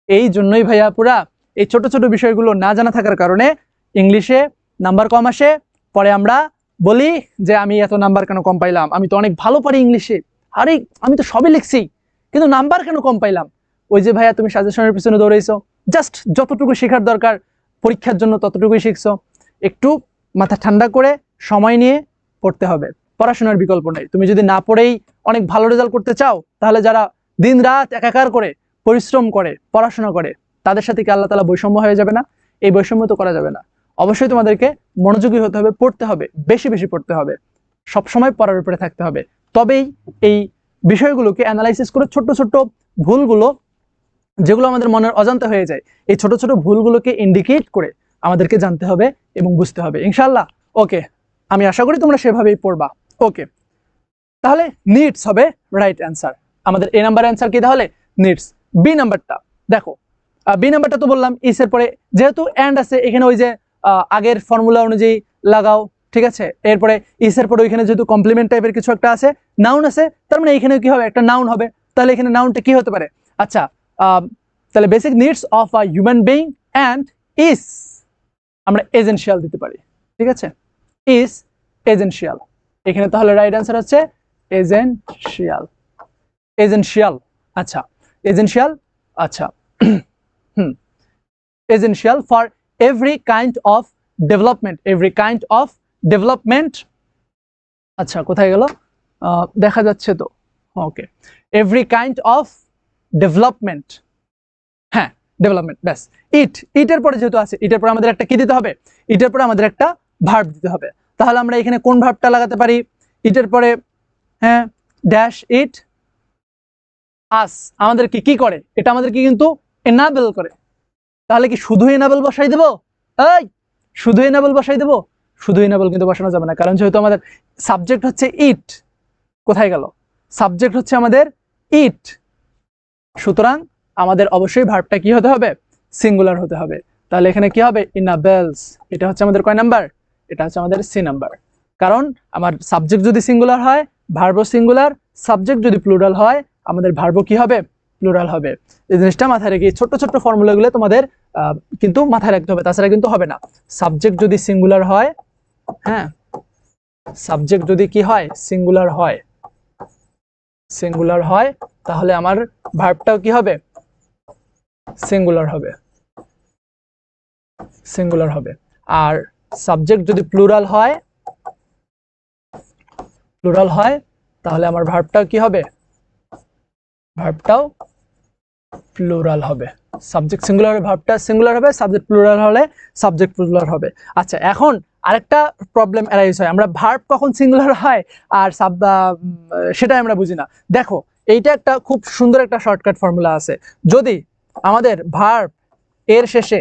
A: এই জন্যই ভাইয়া পুরা এই ছোট ছোট বিষয়গুলো না জানা থাকার কারণে ইংলিশে নাম্বার কম আসে। পরে আমরা বলি যে আমি এত নাম্বার কেন কম পাইলাম, আমি তো অনেক ভালো পারি ইংলিশে, আরে আমি তো সবই লিখছি কিন্তু নাম্বার কেন কম পাইলাম। ওই যে ভাইয়া তুমি সাজেশনের পিছনে দৌড়াইছো, জাস্ট যতটুকু শেখার দরকার পরীক্ষার জন্য ততটুকুই শিখছো। একটু মাথা ঠান্ডা করে সময় নিয়ে পড়তে হবে, পড়াশোনার বিকল্প নেই। তুমি যদি না পড়েই অনেক ভালো রেজাল্ট করতে চাও তাহলে যারা দিন রাত একাকার করে পরিশ্রম করে পড়াশোনা করে তাদের সাথে কি আল্লাহ তাআলা বৈষম্য হয়ে যাবে না? এই বৈষম্য তো করা যাবে না। অবশ্যই তোমাদেরকে মনোযোগী হতে হবে, পড়তে হবে, বেশি বেশি পড়তে হবে, সবসময় পড়ার উপরে থাকতে হবে। তবেই এই বিষয়গুলোকে অ্যানালাইসিস করে ছোট্ট ছোট্ট ভুলগুলো যেগুলো আমাদের মনের অজান্তে হয়ে যায়, এই ছোট ছোট ভুলগুলোকে ইন্ডিকেট করে আমাদেরকে জানতে হবে এবং বুঝতে হবে ইনশাআল্লাহ। ওকে, আমি আশা করি তোমরা সেভাবেই পড়বা। ওকে, তাহলে নিডস হবে রাইট অ্যান্সার। আমাদের এ নাম্বার অ্যান্সার কি তাহলে, নিডস। বি নাম্বারটা দেখো, বি নাম্বারটা তো বললাম ইসের পরে যেহেতু অ্যান্ড আছে এখানে ওই যে আগের ফর্মুলা অনুযায়ী লাগাও, ঠিক আছে। এরপরে ইসের পরে ওইখানে যেহেতু কমপ্লিমেন্ট টাইপের কিছু একটা আছে, নাউন আছে, তার মানে এখানে কি হবে, একটা নাউন হবে। তাহলে এখানে নাউনটা কি হতে পারে, আচ্ছা তাহলে basic needs of a human being and is আমরা এসেনশিয়াল দিতে পারি, ঠিক আছে, ইজ এসেনশিয়াল। এখানে তাহলে রাইট অ্যান্সার হচ্ছে এসেনশিয়াল, এসেনশিয়াল। আচ্ছা এসেনশিয়াল, আচ্ছা essential for every kind of development, every kind of development। আচ্ছা কোথায় গেল, দেখা যাচ্ছে তো, ওকে, every kind of development, হ্যাঁ ডেভেলপমেন্ট, ব্যাস। ইটের পরে যেহেতু আছে, ইটের পরে আমাদের একটা কি দিতে হবে, ইটের পরে আমাদের একটা ভার্ব দিতে হবে। তাহলে আমরা এখানে কোন ভার্বটা লাগাতে পারি, ইটের পরে, হ্যাঁ, ড্যাশ ইট আস আমাদের কি করে, এটা আমাদের কি কিন্তু এনাবেল করে। তাহলে কি শুধু এনাবেল বসাই দেবো, এই শুধু এনাবেল বসাই দেবো, শুধু এনাবেল কিন্তু বসানো যাবে না, কারণ যেহেতু আমাদের সাবজেক্ট হচ্ছে ইট, কোথায় গেল, সাবজেক্ট হচ্ছে আমাদের ইট, সুতরাং আমাদের অবশ্যই ভার্বটা কি হতে হবে, সিঙ্গুলার হতে হবে। তাহলে এখানে কি হবে, ইনাবেলস, এটা হচ্ছে আমাদের কয় নাম্বার, এটা হচ্ছে আমাদের সি নাম্বার। কারণ আমার সাবজেক্ট যদি সিঙ্গুলার হয় ভার্বও সিঙ্গুলার, সাবজেক্ট যদি প্লুরাল হয় আমাদের ভার্বও কি হবে, প্লুরাল হবে। এই জিনিসটা মাথায় রেখে ছোট্ট ছোট্ট ফর্মুলাগুলো তোমাদের কিন্তু মাথায় রাখতে হবে, তাছাড়া কিন্তু হবে না। সাবজেক্ট যদি সিঙ্গুলার হয়, হ্যাঁ, সাবজেক্ট যদি কি হয়, সিঙ্গুলার হয়, সিঙ্গুলার হয় তাহলে আমার ভার্বটাও কি হবে, সিঙ্গুলার হবে, সিঙ্গুলার হবে। আর সাবজেক্ট যদি প্লুরাল হয় তাহলে আমার ভার্বটাও কি হবে, ভার্বটাও প্লুরাল হবে। সাবজেক্ট সিঙ্গুলার হলে ভার্বটা সিঙ্গুলার হবে, সাবজেক্ট প্লুরাল হলে সাবজেক্ট প্লুরাল হবে। আচ্ছা, এখন আরেকটা প্রবলেম অ্যারাইজ হয়, আমরা ভার্ব কখন সিঙ্গুলার হয় আর সেটাই আমরা বুঝি না। দেখো, এইটা একটা খুব সুন্দর একটা শর্টকাট ফর্মুলা আছে। যদি আমাদের ভার্ব এর শেষে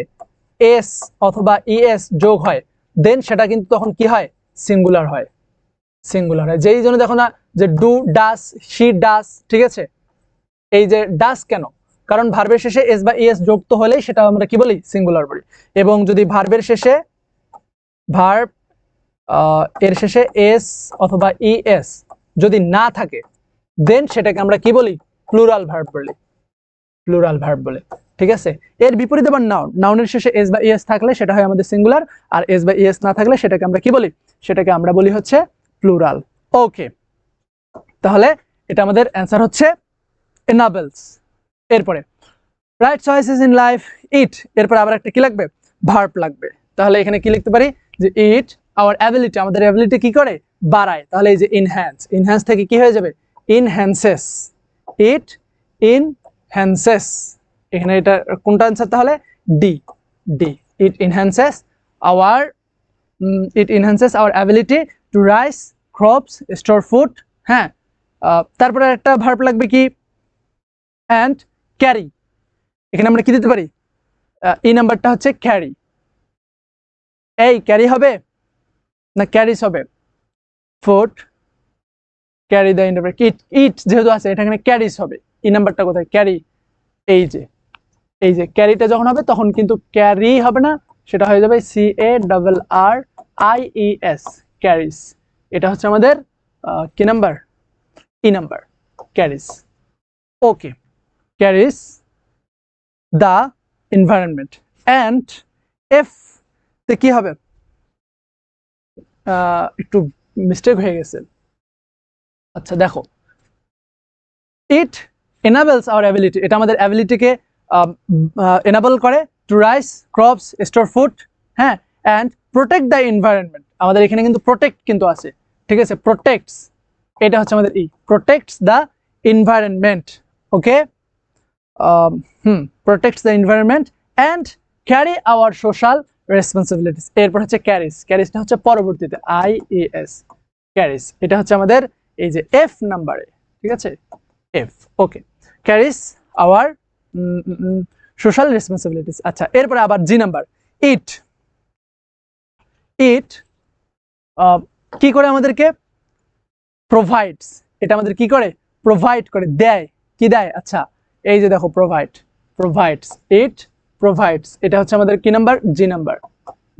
A: এস অথবা ইএস যোগ হয়, দেন সেটা কিন্তু তখন কি হয়, সিঙ্গুলার হয়, সিঙ্গুলার হয়। যেই জন্য দেখো না যে ডু ডাস, শি ডাস, ঠিক আছে, এই যে ডাস কেন, কারণ ভার্বের শেষে এস বা ইএস যুক্ত হলেই সেটা আমরা কি বলি, সিঙ্গুলার বলি। এবং যদি ভার্বের শেষে ভার্ব এর শেষে এস অথবা ইএস যদি না থাকে, দেন সেটাকে আমরা কি বলি, প্লুরাল ভার্ব বলি, প্লুরাল ভার্ব বলে। ঠিক আছে, এর বিপরীতে আবার নাউন, নাউনের শেষে এস বা ইএস থাকলে সেটা হয় আমাদের সিঙ্গুলার, আর এস বা ইএস না থাকলে সেটাকে আমরা কি বলি, সেটাকে আমরা বলি হচ্ছে প্লুরাল। ওকে, তাহলে এটা আমাদের অ্যান্সার হচ্ছে enables। এরপরে রাইট চয়েসেস ইন লাইফ, ইট, এরপর আবার একটা কি লাগবে, ভার্ব লাগবে। তাহলে এখানে কি লিখতে পারি যে ইট আওয়ার অ্যাবিলিটি, আমাদের অ্যাবিলিটি কি করে, বাড়ায়। তাহলে এই যে ইনহ্যান্স, ইনহ্যান্স থেকে কি হয়ে যাবে, ইনহ্যান্সেস, ইট ইনহ্যান্সেস। এখানে এটা কোনটা অ্যান্সার তাহলে, D, D, it enhances our, it enhances our ability to rise crops, store food. হ্যাঁ, তারপরে একটা ভার্ব লাগবে কি, অ্যান্ড ক্যারি। এখানে আমরা কি দিতে পারি, এই নাম্বারটা হচ্ছে ক্যারি। এই ক্যারি হবে না ক্যারিস হবে, ফুড ক্যারি দ্য ইন্টারভার, ইট, ইট যেহেতু আছে এটা এখানে ক্যারিস হবে। এই নাম্বারটা কোথায়, ক্যারি, এই যে, এই যে ক্যারিটা যখন হবে তখন কিন্তু ক্যারি হবে না, সেটা হয়ে যাবে CARRIES, ক্যারিস। এটা হচ্ছে আমাদের কি number, E number, ক্যারিস। Okay, ক্যারিস the environment, and F তে কি হবে, একটু মিস্টেক হয়ে গেছে। আচ্ছা দেখো, ইট এনাবেলস আওয়ার অ্যাবিলিটি, এটা আমাদের অ্যাবিলিটিকে এনাবল করে, two rise crops, store food, হ্যাঁ, অ্যান্ড প্রোটেক্ট দ্য এনভায়রনমেন্ট। আমাদের এখানে কিন্তু প্রোটেক্ট কিন্তু আছে, ঠিক আছে, প্রোটেক্টস, এটা হচ্ছে আমাদের ই, protects the environment. Okay, protects the environment and carry our social responsibilities. এরপর হচ্ছে ক্যারিস, ক্যারিসটা হচ্ছে পরবর্তীতে IES, ক্যারিস, এটা হচ্ছে আমাদের এই যে এফ নাম্বারে, ঠিক আছে, এফ। ওকে, ক্যারিস আওয়ার সোশ্যাল রেসপন্সিবিলিটিস। আচ্ছা, এরপরে আবার জি নাম্বার, ইট, ইট কি করে আমাদেরকে, প্রোভাইডস, এটা আমাদের কি করে, প্রোভাইড করে, দেয়, কি দেয়, আচ্ছা এই যে দেখো প্রোভাইড, প্রোভাইডস, ইট প্রোভাইডস, এটা হচ্ছে আমাদের কি নাম্বার, জি নাম্বার।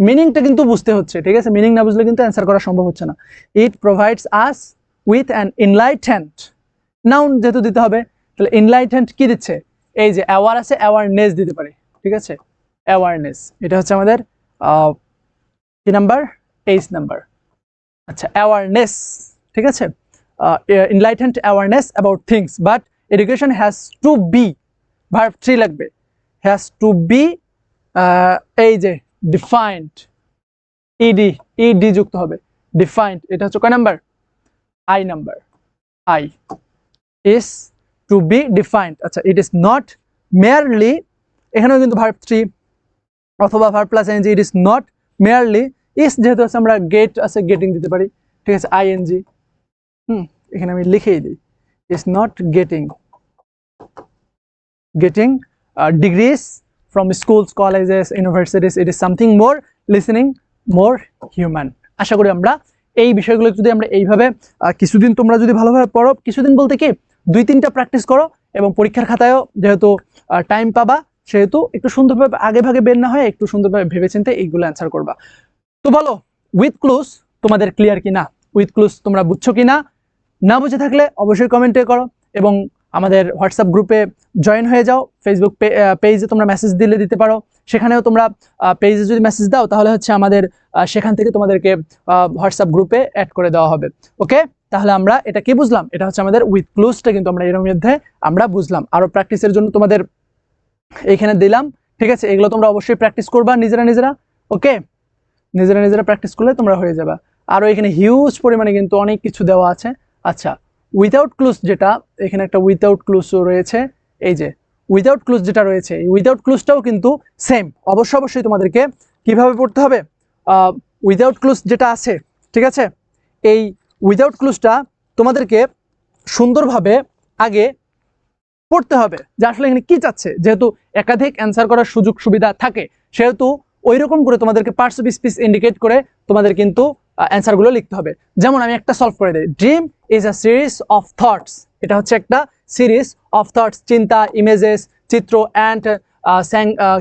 A: মিনিংটা কিন্তু বুঝতে হচ্ছে, ঠিক আছে, মিনিং না বুঝলে কিন্তু অ্যান্সার করা সম্ভব হচ্ছে না। ইট provides us with an enlightened, noun যেহেতু দিতে হবে, তাহলে এনলাইটেন্ড কি দিচ্ছে, এই যে অ্যাওয়ার আছে, অ্যাওয়ারনেস দিতে পারে, ঠিক আছে, অ্যাওয়ারনেস, এটা হচ্ছে আমাদের কি নাম্বার, এইচ নাম্বার। আচ্ছা, অ্যাওয়ারনেস, ঠিক আছে, enlightened awareness about things, but education has to be, verb 3 লাগবে, হ্যাজ টু বি, এই যে ডিফাইন্ড, ইডি, ইডি যুক্ত হবে, ডিফাইন্ড, এটা হচ্ছে কয় number, I number, I, is to be defined। আচ্ছা, it is not merely, এখানেও কিন্তু ভার্ব 3 অথবা verb plus ing, it is not merely, is যেহেতু আছে আমরা গেট আছে, গেটিং দিতে পারি, ঠিক আছে, ing, এখানে আমি লিখেই দিই, is not getting degrees from schools, colleges, universities, it is something more listening, more human। আশা করি আমরা এই বিষয়গুলো যদি আমরা এইভাবে কিছুদিন তোমরা যদি ভালোভাবে পড়ো, কিছুদিন বলতে কি 2-3টা প্র্যাকটিস করো, এবং পরীক্ষার খাতায়ও যেহেতু টাইম পাবা, সেহেতু একটু সুন্দরভাবে আগে ভাগে বের না হয়, একটু সুন্দরভাবে ভেবেচিন্তে এইগুলো অ্যান্সার করবা। তো বলো, উইথ ক্লুজ তোমাদের ক্লিয়ার কিনা, উইথ ক্লুজ তোমরা বুঝছো কিনা, না বুঝে থাকলে অবশ্যই কমেন্টে করো, এবং আমাদের হোয়াটসঅ্যাপ গ্রুপে জয়েন হয়ে যাও। ফেসবুক পেজে তোমরা মেসেজ দিতে পারো, সেখানেও তোমরা পেজে যদি মেসেজ দাও তাহলে হচ্ছে আমাদের সেখান থেকে তোমাদেরকে হোয়াটসঅ্যাপ গ্রুপে অ্যাড করে দেওয়া হবে। ওকে। তাহলে আমরা এটা কি বুঝলাম, এটা হচ্ছে আমাদের উইথ ক্লুজটা কিন্তু আমরা এর মধ্যে আমরা বুঝলাম। আরো প্র্যাকটিসের জন্য তোমাদের এখানে দিলাম, ঠিক আছে, এগুলো তোমরা অবশ্যই প্র্যাকটিস করবা নিজেরা। ওকে, নিজেরা প্র্যাকটিস করলে তোমরা হয়ে যাবে। আরো এখানে হিউজ পরিমাণে কিন্তু অনেক কিছু দেওয়া আছে। আচ্ছা, উইথাউট ক্লুজ যেটা এখানে একটা উইথাউট ক্লুজও রয়েছে, এই যে উইথাউট ক্লুজ যেটা রয়েছে এই উইথাউট ক্লুজটাও কিন্তু সেম। অবশ্যই তোমাদেরকে কিভাবে পড়তে হবে, উইথাউট ক্লুজ যেটা আছে, ঠিক আছে, এই উইথাউট ক্লুজটা তোমাদেরকে সুন্দরভাবে আগে পড়তে হবে যে আসলে এখানে কি চাচ্ছে। যেহেতু একাধিক অ্যান্সার করার সুযোগ সুবিধা থাকে, সেহেতু ওই রকম করে তোমাদেরকে পার্টস অফ স্পিচ ইন্ডিকেট করে তোমাদের কিন্তু অ্যান্সারগুলো লিখতে হবে। যেমন আমি একটা সলভ করে দিই, dream is a series of thoughts. এটা হচ্ছে একটা সিরিজ অফ থটস, চিন্তা, ইমেজেস, চিত্র অ্যান্ড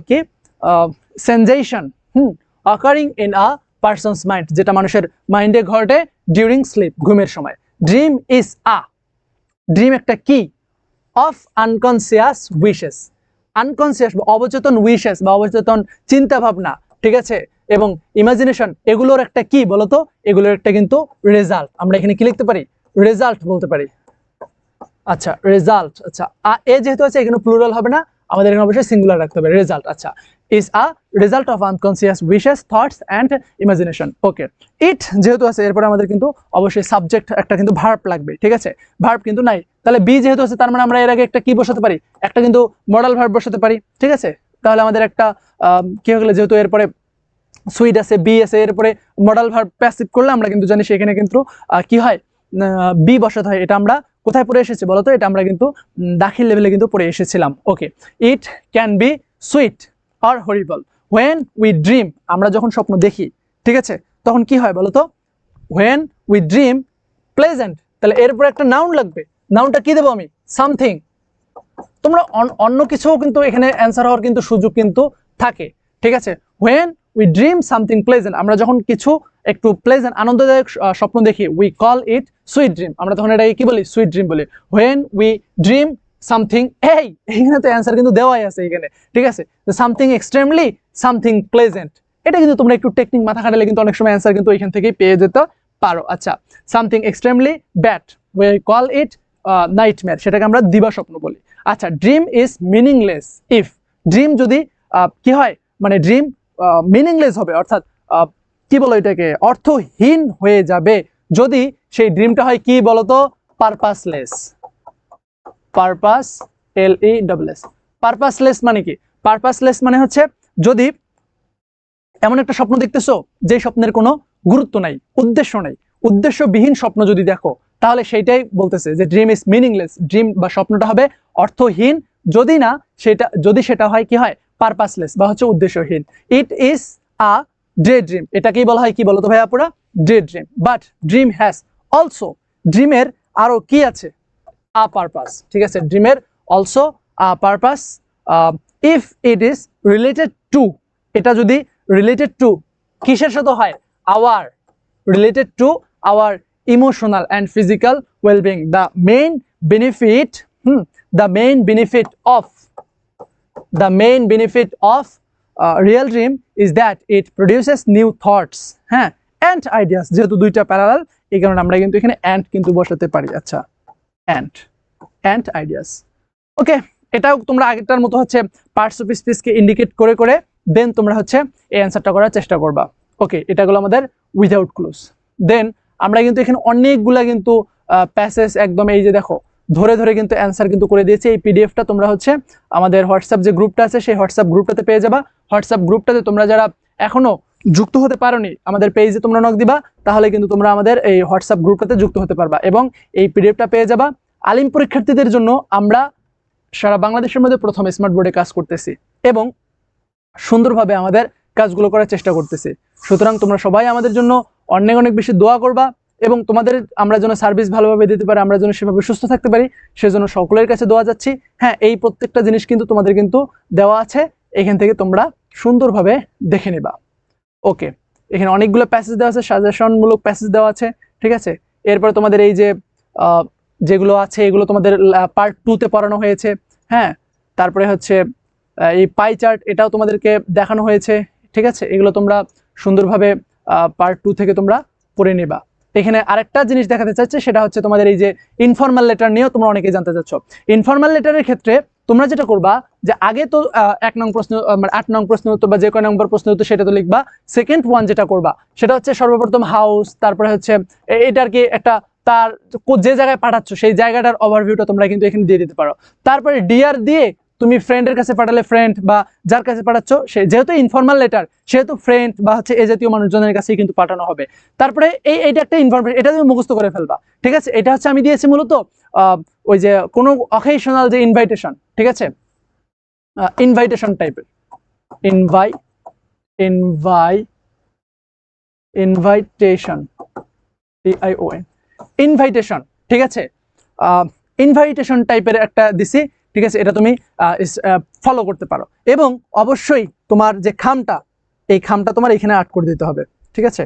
A: কি sensation occurring in a person's mind, যেটা মানুষের মাইন্ডে ঘটে ডিউরিং স্লিপ, ঘুমের সময়। ড্রিম ইজ আ, ড্রিম একটা কি, অফ আনকনসিয়াস উইশেস, আনকনসিয়াস বা অবচেতন উইশেস বা অবচেতন চিন্তা ভাবনা, ঠিক আছে, এবং ইমাজিনেশন, এগুলোর একটা কি বলতো, এগুলোর একটা কিন্তু রেজাল্ট। আমরা এখানে কি লিখতে পারি, রেজাল্ট বলতে পারি। আচ্ছা, রেজাল্ট, আচ্ছা এ যেহেতু আছে এখানে প্লুরাল হবে না, আমাদের এখানে অবশ্যই সিঙ্গুলার রাখতে হবে, রেজাল্ট। আচ্ছা, is a result of unconscious wishes, thoughts and imagination. Okay, it যেহেতু আছে এরপরে আমাদের কিন্তু অবশ্যই সাবজেক্ট একটা কিন্তু ভার্ব লাগবে, ঠিক আছে, ভার্ব কিন্তু নাই, তাহলে বি যেহেতু আছে তার মানে আমরা এর আগে একটা কি বসাতে পারি, একটা কিন্তু মডাল ভার্ব বসাতে পারি, ঠিক আছে। তাহলে আমাদের একটা কি হয়ে গেল, যেহেতু এরপরে সুইট আছে, বি আছে, এরপরে মডাল ভার্ব প্যাসিভ করলে আমরা কিন্তু জানি সেখানে কিন্তু কি হয়, বি বসাতে হয়। এটা আমরা কোথায় পড়ে এসেছি বলতো, এটা আমরা কিন্তু দাখিল লেভেলে কিন্তু পড়ে এসেছিলাম। Okay, it can be sweet or horrible when we dream, আমরা যখন স্বপ্ন দেখি, ঠিক আছে, তখন কি হয় বলতো, হোয়েন উই ড্রিম প্লেজেন্ট, তাহলে এরপরে একটা নাউন লাগবে, নাউনটা কি দেবো আমি, সামথিং। তোমরা অন্য কিছুও কিন্তু এখানে অ্যান্সার হওয়ার কিন্তু সুযোগ কিন্তু থাকে, ঠিক আছে। When we dream something pleasant, আমরা যখন কিছু একটু প্লেজেন্ট আনন্দদায়ক স্বপ্ন দেখি, we call it sweet dream, আমরা তখন এটাকে কি বলি, সুইট ড্রিম বলি। হোয়েন উই ড্রিম সামথিং, এইখানে তো অ্যান্সার কিন্তু দেওয়াই আছে এখানে, ঠিক আছে, সামথিং এক্সট্রিমলি সামথিং প্লেজেন্ট, এটা কিন্তু তোমরা একটু টেকনিক মাথা খাটালে কিন্তু অনেক সময় অ্যান্সার কিন্তু এখান থেকেই পেয়ে যেতে পারো। আচ্ছা, something extremely bad, we call it nightmare, সেটাকে আমরা দিবা স্বপ্ন বলি। আচ্ছা, dream is meaningless if, dream যদি কি হয়, মানে ড্রিম মিনিংলেস হবে, অর্থাৎ কি বলো এটাকে, অর্থহীন হয়ে যাবে যদি সেই ড্রিমটা হয় কি বলতো, পারপাসলেস, পারপাস LESS, পারপাসলেস মানে কি, পারপাসলেস মানে হচ্ছে যদি এমন একটা স্বপ্ন দেখতেছো যে স্বপ্নের কোনো গুরুত্ব নাই, উদ্দেশ্য নাই, উদ্দেশ্যবিহীন স্বপ্ন যদি দেখো, তাহলে সেইটাই বলতেছে যে ড্রিম ইজ মিনিংলেস, ড্রিম বা স্বপ্নটা হবে অর্থহীন যদি সেটা হয় কি হয়, পারপাসলেস বা হচ্ছে উদ্দেশ্যহীন। It is a daydream, এটাকেই বলা হয় কি বলতো ভাইয়া, পুরা daydream. But dream has also, ড্রিমের আরো কি আছে, আ পারপাস, ঠিক আছে, ড্রিমের also a purpose if it is related to, এটা যদি রিলেটেড টু কিসের সাথে হয়, our, related to our emotional and physical wellbeing, the main benefit, the main benefit of real dream is that it produces new thoughts, হ্যাঁ, and ideas, যেহেতু দুইটা parallel এই কারণে আমরা কিন্তু এখানে and কিন্তু বসাতে পারি। আচ্ছা, and ideas। ওকে, এটাও তোমরা আগেরটার মতো হচ্ছে পার্টস অফ স্পিচকে ইন্ডিকেট করে করে দেন তোমরা হচ্ছে এই অ্যান্সারটা করার চেষ্টা করবা। ওকে, এটা হলো আমাদের উইদাউট ক্লুজ। দেন আমরা কিন্তু এখানে অনেকগুলা কিন্তু প্যাসেজ একদম এই যে দেখো ধরে ধরে কিন্তু অ্যান্সার কিন্তু করে দিয়েছি। এই পিডিএফটা তোমরা হচ্ছে আমাদের হোয়াটসঅ্যাপ যে গ্রুপটা আছে সেই হোয়াটসঅ্যাপ গ্রুপটাতে পেয়ে যাবা। হোয়াটসঅ্যাপ গ্রুপটাতে তোমরা যারা এখনো যুক্ত হতে পারোনি, আমাদের পেজে তোমরা নক দিবা, তাহলে কিন্তু তোমরা আমাদের এই হোয়াটসঅ্যাপ গ্রুপটাতে যুক্ত হতে পারবা এবং এই পিডিএফটা পেয়ে যাবা। আলিম পরীক্ষার্থীদের জন্য আমরা সারা বাংলাদেশের মধ্যে প্রথম স্মার্ট বোর্ডে কাজ করতেছি এবং সুন্দরভাবে আমাদের কাজগুলো করার চেষ্টা করতেছি। সুতরাং তোমরা সবাই আমাদের জন্য অনেক অনেক বেশি দোয়া করবা এবং তোমাদের আমরা যেন সার্ভিস ভালোভাবে দিতে পারি, আমরা যেন সেভাবে সুস্থ থাকতে পারি, সেজন্য সকলের কাছে দোয়া যাচ্ছি। হ্যাঁ, এই প্রত্যেকটা জিনিস কিন্তু তোমাদের কিন্তু দেওয়া আছে, এখান থেকে তোমরা সুন্দরভাবে দেখে নিবা। ওকে, এখানে অনেকগুলো প্যাসেজ দেওয়া আছে, সাজেশনমূলক প্যাসেজ দেওয়া আছে, ঠিক আছে। এরপরে তোমাদের এই যে যেগুলো আছে এগুলো তোমাদের পার্ট 2-তে পড়ানো হয়েছে। হ্যাঁ, তারপরে হচ্ছে এই পাই চার্ট, এটাও তোমাদেরকে দেখানো হয়েছে, ঠিক আছে। এগুলো তোমরা সুন্দরভাবে পার্ট 2 থেকে তোমরা পড়ে নিবা এখানে আরেকটা জিনিস দেখাতে চাচ্ছি, সেটা হচ্ছে তোমাদের এই যে ইনফর্মাল লেটার নিয়েও তোমরা অনেকেই জানতে চাচ্ছ। ইনফর্মাল লেটারের ক্ষেত্রে তোমরা যেটা করবা যে আগে তো 1 নং প্রশ্ন, 8 নং প্রশ্ন উত্তর বা যে কয় নম্বর প্রশ্ন উত্তর সেটা তো লিখবা। সেকেন্ড ওয়ান যেটা করবা সেটা হচ্ছে সর্বপ্রথম হাউস, তারপরে হচ্ছে এটার কি একটা তার যে জায়গায় পাঠাচ্ছ সেই জায়গাটার ওভারভিউটা তোমরা কিন্তু এখানে দিয়ে দিতে পারো। তারপরে ডিআর দিয়ে তুমি ফ্রেন্ডের কাছে পাঠালে ফ্রেন্ড, বা যার কাছে পাঠাচ্ছ সে যেহেতু ইনফর্মাল লেটার সেহেতু ফ্রেন্ড বা হচ্ছে এই জাতীয় মানুষজনের কাছেই কিন্তু পাঠানো হবে। তারপরে এইটা একটা ইনফরমেশন, এটা তুমি মুখস্থ করে ফেলবা, ঠিক আছে। এটা হচ্ছে আমি দিয়েছি মূলত ওই যে কোনো অকেশনাল যে ইনভাইটেশন, ঠিক আছে, ইনভাইটেশন টাইপের, ইনভাইটেশন, TION, ইনভাইটেশন, ঠিক আছে, ইনভাইটেশন টাইপের একটা দিছি, ঠিক আছে। এটা তুমি ফলো করতে পারো। এবং অবশ্যই তোমার যে খামটা, এই খামটা তোমার এখানে অ্যাড করে দিতে হবে, ঠিক আছে।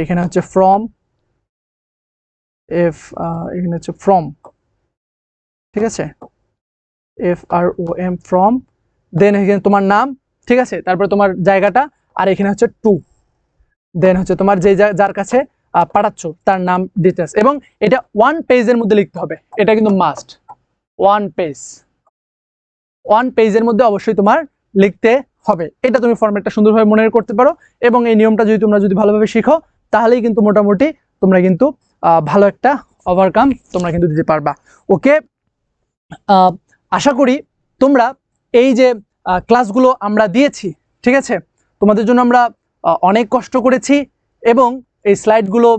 A: এখানে হচ্ছে ফ্রম, এখানে হচ্ছে ফ্রম, ঠিক আছে, FROM, ফ্রম, দেন এখানে তোমার নাম, ঠিক আছে, তারপরে তোমার জায়গাটা, আর এখানে হচ্ছে টু, দেন হচ্ছে তোমার যে যার কাছে পাঠাচ্ছ তার নাম, ডিটেলস। এবং এটা 1 পেজের মধ্যে লিখতে হবে, এটা কিন্তু মাস্ট। 1 পেজের মধ্যে অবশ্যই তোমার লিখতে হবে। এটা তুমি ফরম্যাটটা সুন্দরভাবে মনে করতে পারো, এবং এই নিয়মটা তোমরা যদি ভালোভাবে শিখো তাহলেই কিন্তু মোটামুটি তোমরা কিন্তু ভালো একটা ওভারকাম তোমরা কিন্তু দিতে পারবা। ওকে, আশা করি তোমরা এই যে ক্লাসগুলো আমরা দিয়েছি, ঠিক আছে, তোমাদের জন্য আমরা অনেক কষ্ট করেছি এবং এই স্লাইডগুলো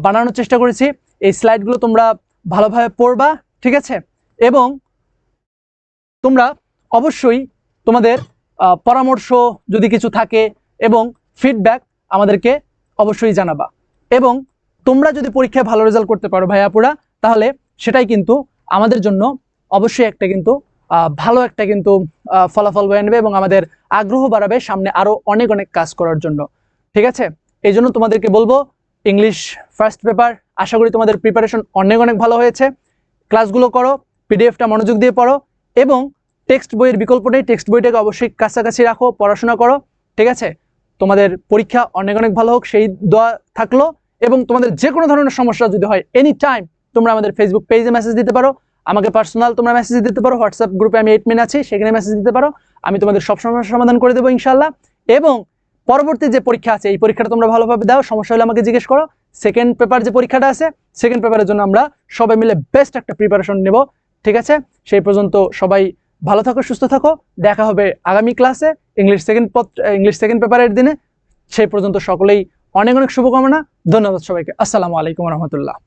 A: বানানোর চেষ্টা করেছি। এই স্লাইডগুলো তোমরা ভালোভাবে পড়বা, ঠিক আছে, এবং তোমরা অবশ্যই তোমাদের পরামর্শ যদি কিছু থাকে এবং ফিডব্যাক আমাদেরকে অবশ্যই জানাবা। এবং তোমরা যদি পরীক্ষায় ভালো রেজাল্ট করতে পারো ভাইয়াপুরা, তাহলে সেটাই কিন্তু আমাদের জন্য অবশ্যই একটা কিন্তু ভালো একটা কিন্তু ফলাফল বয়ে আনবে এবং আমাদের আগ্রহ বাড়াবে সামনে আরও অনেক অনেক কাজ করার জন্য, ঠিক আছে। এই জন্য তোমাদেরকে বলবো, ইংলিশ ফার্স্ট পেপার আশা করি তোমাদের প্রিপারেশন অনেক অনেক ভালো হয়েছে। ক্লাসগুলো করো, পিডিএফটা মনোযোগ দিয়ে পড়ো, এবং টেক্সট বইয়ের বিকল্প নেই, টেক্সট বইটাকে অবশ্যই কাছাকাছি রাখো, পড়াশোনা করো, ঠিক আছে। তোমাদের পরীক্ষা অনেক অনেক ভালো হোক সেই দোয়া থাকলো। এবং তোমাদের যে কোনো ধরনের সমস্যা যদি হয় এনি টাইম তোমরা আমাদের ফেসবুক পেজে মেসেজ দিতে পারো, আমাকে পার্সোনাল তোমরা মেসেজ দিতে পারো, হোয়াটসঅ্যাপ গ্রুপে আমি এডমিন আছি, সেখানে মেসেজ দিতে পারো, আমি তোমাদের সব সমস্যার সমাধান করে দেবো ইনশাল্লাহ। এবং পরবর্তী যে পরীক্ষা আছে এই পরীক্ষাটা তোমরা ভালোভাবে দাও, সমস্যা হলে আমাকে জিজ্ঞেস করো। সেকেন্ড পেপার যে পরীক্ষাটা আছে, সেকেন্ড পেপারের জন্য আমরা সবাই মিলে বেস্ট একটা প্রিপারেশন নেব, ঠিক আছে। সেই পর্যন্ত সবাই ভালো থাকো, সুস্থ থাকো, দেখা হবে আগামী ক্লাসে ইংলিশ সেকেন্ড পেপারের দিনে। সেই পর্যন্ত সকলেই অনেক অনেক শুভকামনা। ধন্যবাদ সবাইকে। আসসালামু আলাইকুম রহমতুল্লাহ।